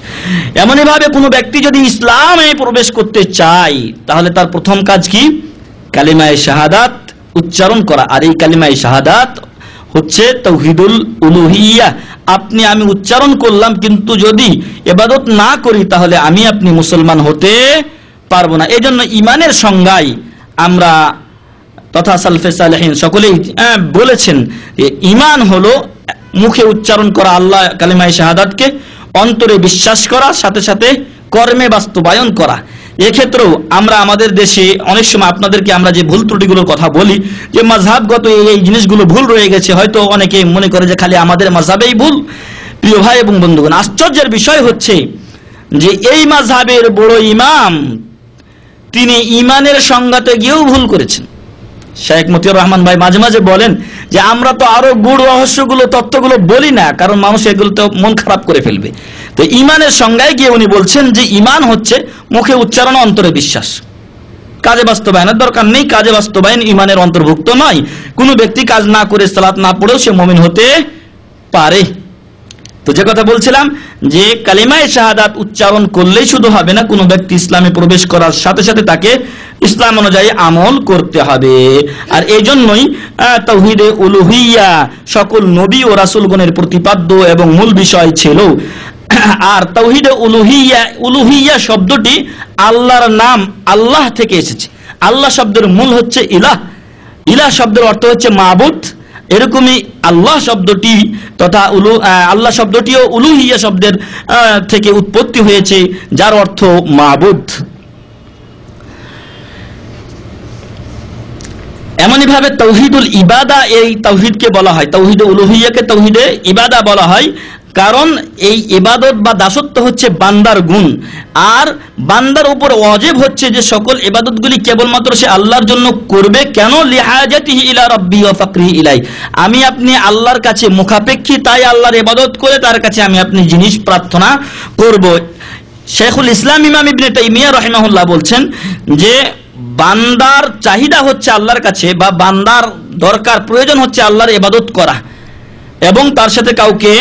এমনই ভাবে কোনো ব্যক্তি যদি ইসলামে প্রবেশ করতে চায়, তাহলে তার প্রথম কাজ কি? কালিমায়ে শাহাদাত উচ্চারণ করা। আর এই কালিমায়ে শাহাদাত হচ্ছে তাওহীদুল উলুহিয়্যাহ। আপনি আমি উচ্চারণ করলাম, কিন্তু যদি ইবাদত না করি তাহলে আমি আপনি মুসলমান হতে পারবো না। এজন্য ঈমানের সংজ্ঞায় আমরা তথা সালফে সালেহিন সকলেই বলেছেন যে ঈমান হলো মুখে উচ্চারণ করা আল্লাহ কালিমায়ে শাহাদাতকে, অন্তরে বিশ্বাস করা, সাথে সাথে কর্মে বাস্তবায়ন করা। এক্ষেত্রেও আমরা আমাদের দেশে অনেক সময় আপনাদেরকে আমরা যে ভুল ত্রুটিগুলোর কথা বলি, যে মাযহাবগত এই জিনিসগুলো ভুল রয়ে গেছে, হয়তো অনেকে মনে করে যে খালি আমাদের মাযহাবেই ভুল। প্রিয় ভাই এবং বন্ধুগণ, আশ্চর্যের বিষয় হচ্ছে যে এই মাযহাবের বড় ইমাম তিনি ঈমানের সংজ্ঞাতে গিয়েও ভুল করেছেন। শেখ মতিউর রহমান ভাই মাঝে মাঝে বলেন যে আমরা তো আরো গূঢ় রহস্যগুলো, তত্ত্বগুলো বলি না, কারণ মানুষ এগুলোতে মন খারাপ করে ফেলবে। তো ঈমানের সংজ্ঞায় গিয়ে উনি বলছেন যে ঈমান হচ্ছে মুখে উচ্চারণ, অন্তরে বিশ্বাস। কাজে বাস্তবায়নের দরকার নেই, কাজে বাস্তবায়ন ঈমানের অন্তর্ভুক্ত নয়। কোনো ব্যক্তি কাজ না করে সালাত না পড়েও সে মুমিন হতে পারে। তো যে কথা বলছিলাম যে কালিমায়ে শাহাদাত উচ্চারণ করলেই শুধু হবে না, কোনো ব্যক্তি ইসলামে প্রবেশ করার সাথে সাথে তাকে ইসলাম অনুযায়ী আমল করতে হবে। আর এই জন্যই তাওহীদে উলুহিয়্যা সকল নবী ও রাসূলগণের প্রতিপাদ্য এবং মূল বিষয় ছিল। আর তাওহীদে উলুহিয়্যা শব্দটি আল্লাহর নাম আল্লাহ থেকে এসেছে। আল্লাহ শব্দের মূল হচ্ছে ইলাহ, ইলাহ শব্দের অর্থ হচ্ছে মাবুদ। এরকমই আল্লাহ শব্দটি তথা আল্লাহ শব্দটিও উলুহিয়্যা শব্দের থেকে উৎপত্তি হয়েছে, যার অর্থ মাবুদ। এমনই ভাবে তাওহীদুল ইবাদা, এই তাওহীদকে বলা হয়, তাওহীদে উলুহিয়্যাকে তাওহীদে ইবাদা বলা হয়, কারণ এই ইবাদত বা দাসত্ব হচ্ছে বান্দার গুণ। আর বান্দার উপর ওয়াজিব হচ্ছে যে সকল ইবাদতগুলি কেবলমাত্র সে আল্লাহর জন্য করবে। কেন? লিহাজাতিহি ইলা রাব্বি ওয়া ফাকরিহি ইলাই, আমি আপনি আল্লাহর কাছে মুখাপেক্ষী, তাই আল্লাহর ইবাদত করে তার কাছে আমি আপনি জিনিস প্রার্থনা করব। শেখুল ইসলাম ইমাম ইবনে তাইমিয়া রাহিমাহুল্লাহ বলছেন যে বান্দার চাহিদা হচ্ছে আল্লাহর কাছে, বা বান্দার দরকার প্রয়োজন হচ্ছে আল্লাহর ইবাদত করা এবং তার সাথে কাউকে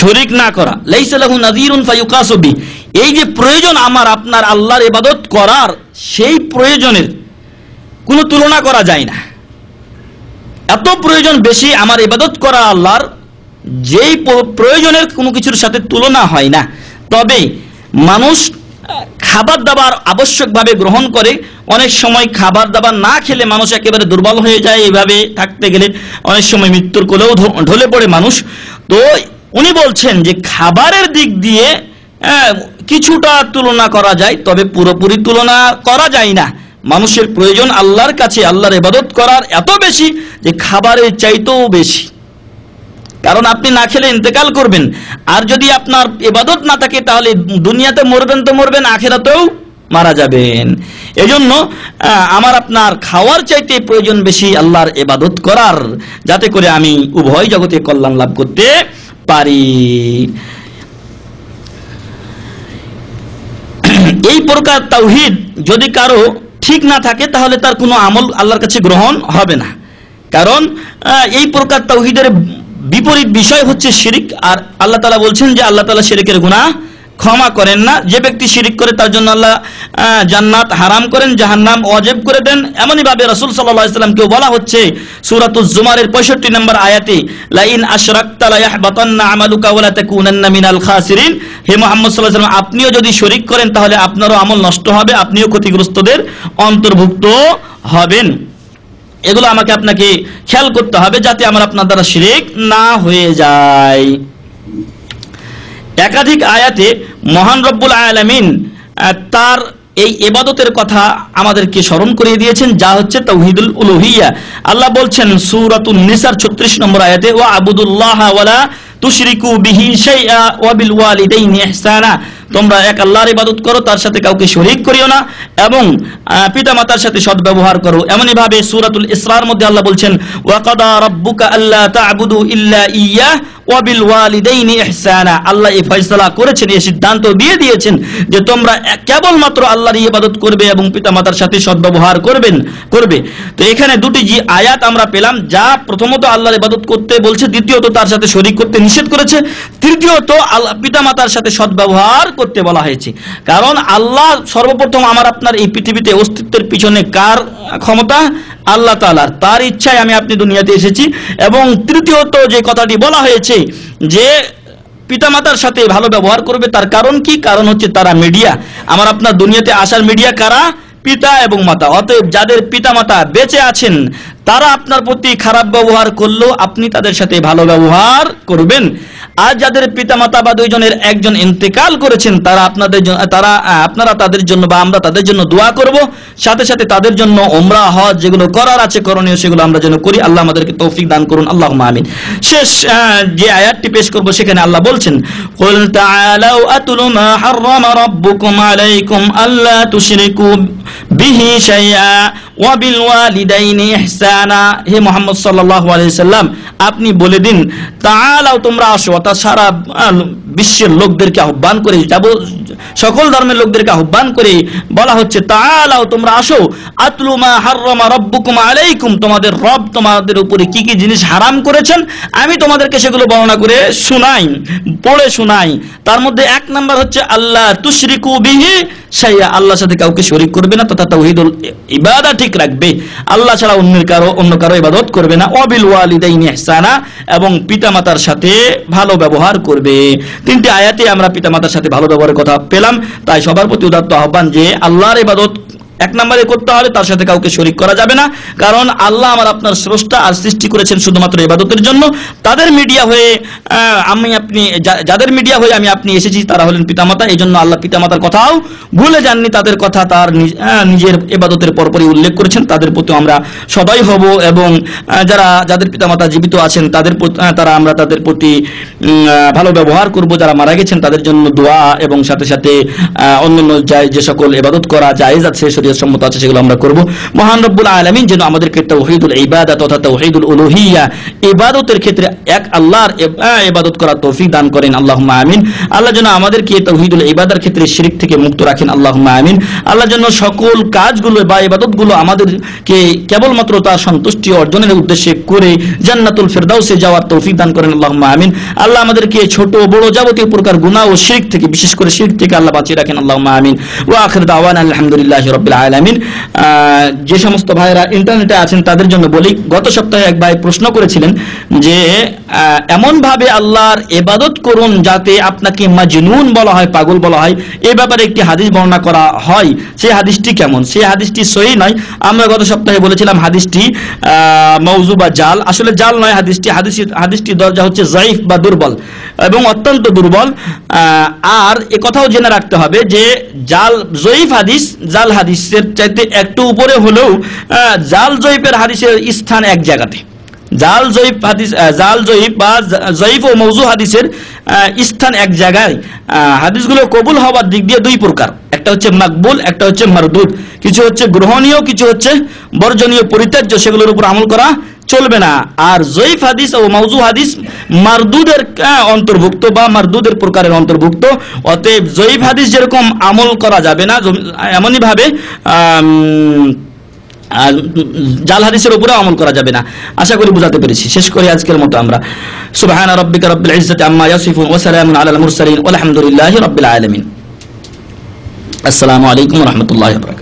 শরীক না করা। লাইসা লাহু নাযীরুন ফায়ুকাসু বি, এই যে প্রয়োজন আমার আপনার আল্লাহর ইবাদত করার, সেই প্রয়োজনের কোনো তুলনা করা যায় না। এত প্রয়োজন বেশি আমার ইবাদত করা আল্লাহর, যেই প্রয়োজনের কোনো কিছুর সাথে তুলনা হয় না। তবে মানুষ খাবার দাবার আবশ্যকভাবে গ্রহণ করে, অনেক সময় খাবার দাবার না খেলে মানুষ একেবারে দুর্বল হয়ে যায়। এইভাবে থাকতে গেলে অনেক সময় মৃত্যুর কোলেও ঢলে পড়ে মানুষ। তো উনি বলছেন যে খাবারের দিক দিয়ে কিছুটা তুলনা করা যায়, তবে পুরোপুরি তুলনা করা যায় না। মানুষের প্রয়োজন আল্লাহর কাছে আল্লাহর ইবাদত করার এত বেশি যে খাবারের চাইতেও বেশি। কারণ আপনি না খেলে ইন্তেকাল করবেন, আর যদি আপনার ইবাদত না থাকে তাহলে দুনিয়াতে মরবেন তো মরবেন, আখিরাতেও মারা যাবেন। এজন্য আমার আপনার খাওয়ার চাইতে প্রয়োজন বেশি আল্লাহর ইবাদত করার, যাতে করে আমি উভয় জগতে কল্যাণ লাভ করতে পারি। এই প্রকার তাওহীদ যদি কারো ঠিক না থাকে তাহলে তার কোনো আমল আল্লাহর কাছে গ্রহণ হবে না। কারণ এই প্রকার তাওহীদের বিপরীত বিষয় হচ্ছে শিরিক। আর আল্লাহ তাআলা বলছেন যে আল্লাহ তাআলা শিরিকের গুনাহ ক্ষমা করেন না। যে ব্যক্তি শিরিক করে তার জন্য আল্লাহ জান্নাত হারাম করেন, জাহান্নাম ওয়াজিব করে দেন। এমনই ভাবে রাসূল সাল্লাল্লাহু আলাইহি ওয়াসাল্লামকে বলা হচ্ছে সূরাতুজ জুমারের 65 নম্বর আয়াতে, লা ইন আশরাকতা লা ইয়াহবাতান্না আমালুকা ওয়া লা তাকুনান্না মিনাল খাসিরিন। হে মুহাম্মদ সাল্লাল্লাহু আলাইহি ওয়াসাল্লাম, আপনিও যদি শিরিক করেন তাহলে আপনারও আমল নষ্ট হবে, আপনিও ক্ষতিগ্রস্তদের অন্তর্ভুক্ত হবেন। এগুলো আমাকে আপনাকে খেয়াল করতে হবে যাতে আমার আপনার দ্বারা শিরিক না হয়ে যায়। একাধিক আয়াতে মহান রব্বুল আলামিন তার এই ইবাদতের কথা আমাদেরকে স্মরণ করিয়ে দিয়েছেন, যা হচ্ছে তাওহীদুল উলুহিয়্যা। আল্লাহ বলছেন সূরাতুন নিসার 36 নম্বর আয়াতে, ওয়া আবুদুল্লাহ ওয়া লা তুশরিকু বিহি শাইআ ওয়া বিল ওয়ালিদাইনি ইহসানা, তোমরা এক আল্লাহর ইবাদত করো, তার সাথে কাউকে শরীক করিও না, এবং পিতামাতার সাথে সদ্ব্যবহার করো। এমনই ভাবে সূরাতুল ইসরার মধ্যে আল্লাহ বলছেন, ওয়া কাদা রাব্বুকা আল্লা তা'বুদু ইল্লা ইয়্যাহ ওয়া বিল ওয়ালিদাইনি ইহসানা, আল্লাহ এই ফয়সালা করেছেন, এই সিদ্ধান্ত দিয়ে দিয়েছেন যে তোমরা কেবলমাত্র আল্লাহর ইবাদত করবে এবং পিতামাতার সাথে সদ্ব্যবহার করবে। তো এখানে দুটি যে আয়াত আমরা পেলাম, যা প্রথমত আল্লাহর ইবাদত করতে বলছে, দ্বিতীয়ত তার সাথে শরীক করতে নিষেধ করেছে, তৃতীয়ত পিতামাতার সাথে সদ্ব্যবহার করতে বলা হয়েছে। কারণ আল্লাহ সর্বপ্রথম আমার আপনার এই পৃথিবীতে অস্তিত্বের পিছনে কার ক্ষমতা? আল্লাহ তাআলার, তার ইচ্ছায় আমি আপনি দুনিয়াতে এসেছি। এবং তৃতীয়ত যে কথাটি বলা হয়েছে যে পিতামাতার সাথে ভালো ব্যবহার করবে, তার কারণ কি? কারণ হচ্ছে তারা মিডিয়া, আমার আপনার দুনিয়াতে আসার মিডিয়া কারা? পিতা এবং মাতা। অতএব যাদের পিতামাতা বেঁচে আছেন তারা আপনার প্রতি খারাপ ব্যবহার করলেও আপনি তাদের সাথে ভালো ব্যবহার করবেন। আর যাদের পিতামাতা বা দুইজনের একজন ইন্তেকাল করেছেন আপনারা তাদের জন্য বা আমরা তাদের জন্য দোয়া করব, সাথে সাথে তাদের জন্য উমরা হজ যেগুলো করার আছে করণীয় সেগুলো আমরা যেন করি। আল্লাহ আমাদেরকে তৌফিক দান করুন, আল্লাহুম্মা আমিন। শেষ যে আয়াতটি পেশ করব সেখানে আল্লাহ বলছেন, কুল তাআলাউ আতলু মা হাররামা রাব্বুকুম আলাইকুম আল্লা তুশরিকু বিহি শাইআ ওয়া বিল ওয়ালিদাইনি ইহসানা। হে মুহাম্মদ সাল্লাল্লাহু আলাইহি সাল্লাম, আপনি বলে দিন, তাআলাও তোমরা আসো, অর্থাৎ সারা বিশ্বের লোকদেরকে আহ্বান করে সকল ধর্মের লোকদেরকে আহ্বান করে বলা হচ্ছে তাআলাও তোমরা আসো আতলু মা হাররামা রাব্বুকুম আলাইকুম, তোমাদের রব তোমাদের উপরে কি কি জিনিস হারাম করেছেন আমি তোমাদেরকে সেগুলো বর্ণনা করে শোনাই, পড়ে শোনাই। তার মধ্যে এক নাম্বার হচ্ছে আল্লাহ তুশরিকু বিহি শাইআ, আল্লাহর সাথে কাউকে শরীক করবে না তথা তাওহীদুল ইবাদা ঠিক রাখবে, আল্লাহ ছাড়া অন্য কারো ইবাদত করবে না। ওয়াবিল ওয়ালিদাইনি ইহসানা, এবং পিতামাতার সাথে ভালো ব্যবহার করবে। তিনটি আয়াতে আমরা পিতামাতার সাথে ভালো ব্যবহারের কথা পেলাম। তাই সবার প্রতি উদাত্ত আহ্বান যে আল্লাহর ইবাদত এক নম্বরে করতে হবে, তার সাথে কাউকে শরীক করা যাবে না। কারণ আল্লাহ আমার আপনার স্রষ্টা, আর সৃষ্টি করেছেন শুধুমাত্র ইবাদতের জন্য। তাদের মিডিয়া হয়ে যাদের মিডিয়া হয়ে আমি আপনি এসেছি তারা হলেন পিতামাতা। এই জন্য আল্লাহ পিতামাতার কথাও ভুলে যাননি, তাদের কথা তার নিজের ইবাদতের পরপরই উল্লেখ করেছেন। তাদের প্রতি আমরা সদয় হব, এবং যাদের পিতামাতা জীবিত আছেন আমরা তাদের প্রতি ভালো ব্যবহার করব। যারা মারা গেছেন তাদের জন্য দোয়া, এবং সাথে সাথে অন্যান্য যে সকল ইবাদত করা জায়েজ আছে, সম্মত আছে, সেগুলো আমরা করব। মহান রব্বুল আলামিন যেন আমাদেরকে তাওহীদুল ইবাদা তথা তাওহীদুল উলুহিয়া ইবাদতের ক্ষেত্রে এক আল্লাহর ইবাদত করার তৌফিক দান করেন, আল্লাহুম্মা আমিন। আল্লাহ যেন আমাদেরকে তাওহীদুল ইবাদার ক্ষেত্রে শিরক থেকে মুক্ত রাখেন, আল্লাহুম্মা আমিন। আল্লাহ যেন সকল কাজগুলো বা ইবাদতগুলো আমাদেরকে কেবলমাত্র তার সন্তুষ্টি অর্জনের উদ্দেশ্যে করে জান্নাতুল ফেরদাউসে যাওয়ার তৌফিক দান করেন, আল্লাহুম্মা আমিন। আল্লাহ আমাদেরকে ছোট বড় যাবতীয় প্রকার গুনাহ ও শিরক থেকে, বিশেষ করে শিরক থেকে আল্লাহ বাঁচিয়ে রাখেন, আল্লাহুম্মা আমিন। ওয়া আখির দাওয়ানা আলহামদুলিল্লাহি রাব্বিল আলামিন। যে সমস্ত ভাইরা ইন্টারনেটে আছেন তাদের জন্য বলি, গত সপ্তাহে এক ভাই প্রশ্ন করেছিলেন যে এমন ভাবে আল্লাহর ইবাদত করুন যাতে আপনাকে মাজনুন বলা হয়, পাগল বলা হয়। এই ব্যাপারে একটি হাদিস বর্ণনা করা হয়, সেই হাদিসটি কেমন? সেই হাদিসটি সহিহ নয়। আমরা গত সপ্তাহে বলেছিলাম হাদিসটি মাউযু বা জাল। আসলে জাল নয় হাদিসটি দরজা হচ্ছে যায়িফ বা দুর্বল, এবং অত্যন্ত দুর্বল। আর এ কথাও জেনে রাখতে হবে যে জয়ীফ হাদিস জাল হাদিসের চাইতে একটু উপরে হলেও জাল জয়ীফের হাদিসের স্থান এক জায়গাতে। জাল জয়ীফ বা জয়ীফ ও মওযু হাদিসের স্থান এক জায়গায়। হাদিসগুলো কবুল হওয়ার দিক দিয়ে দুই প্রকার, একটা হচ্ছে মাকবুল, একটা হচ্ছে মারদুদ। কিছু হচ্ছে গ্রহণীয়, কিছু হচ্ছে বর্জনীয়, পরিত্যাজ্য, সেগুলোর উপর আমল করা চলবে না। আর জয়ীফ হাদিস ও মাউযু হাদিস মারদুদের অন্তর্ভুক্ত বা মারদুদের প্রকারের অন্তর্ভুক্ত। অতএব জয়ীফ হাদিস যেরকম আমল করা যাবে না, এমনই ভাবে জাল হাদিসের উপরে আমল করা যাবে না। আশা করি বুঝাতে পেরেছি। শেষ করি আজকের মতো আমরা। সুবহান রাব্বিকা রাব্বিল ইজ্জাতি আম্মা ইয়াসিফুন ওয়া সালামুন আলাল মুরসালিন ওয়া আলহামদুলিল্লাহি রাব্বিল আলামিন। আসসালামু আলাইকুম ওয়া রাহমাতুল্লাহি ওয়া বারাকাতুহু।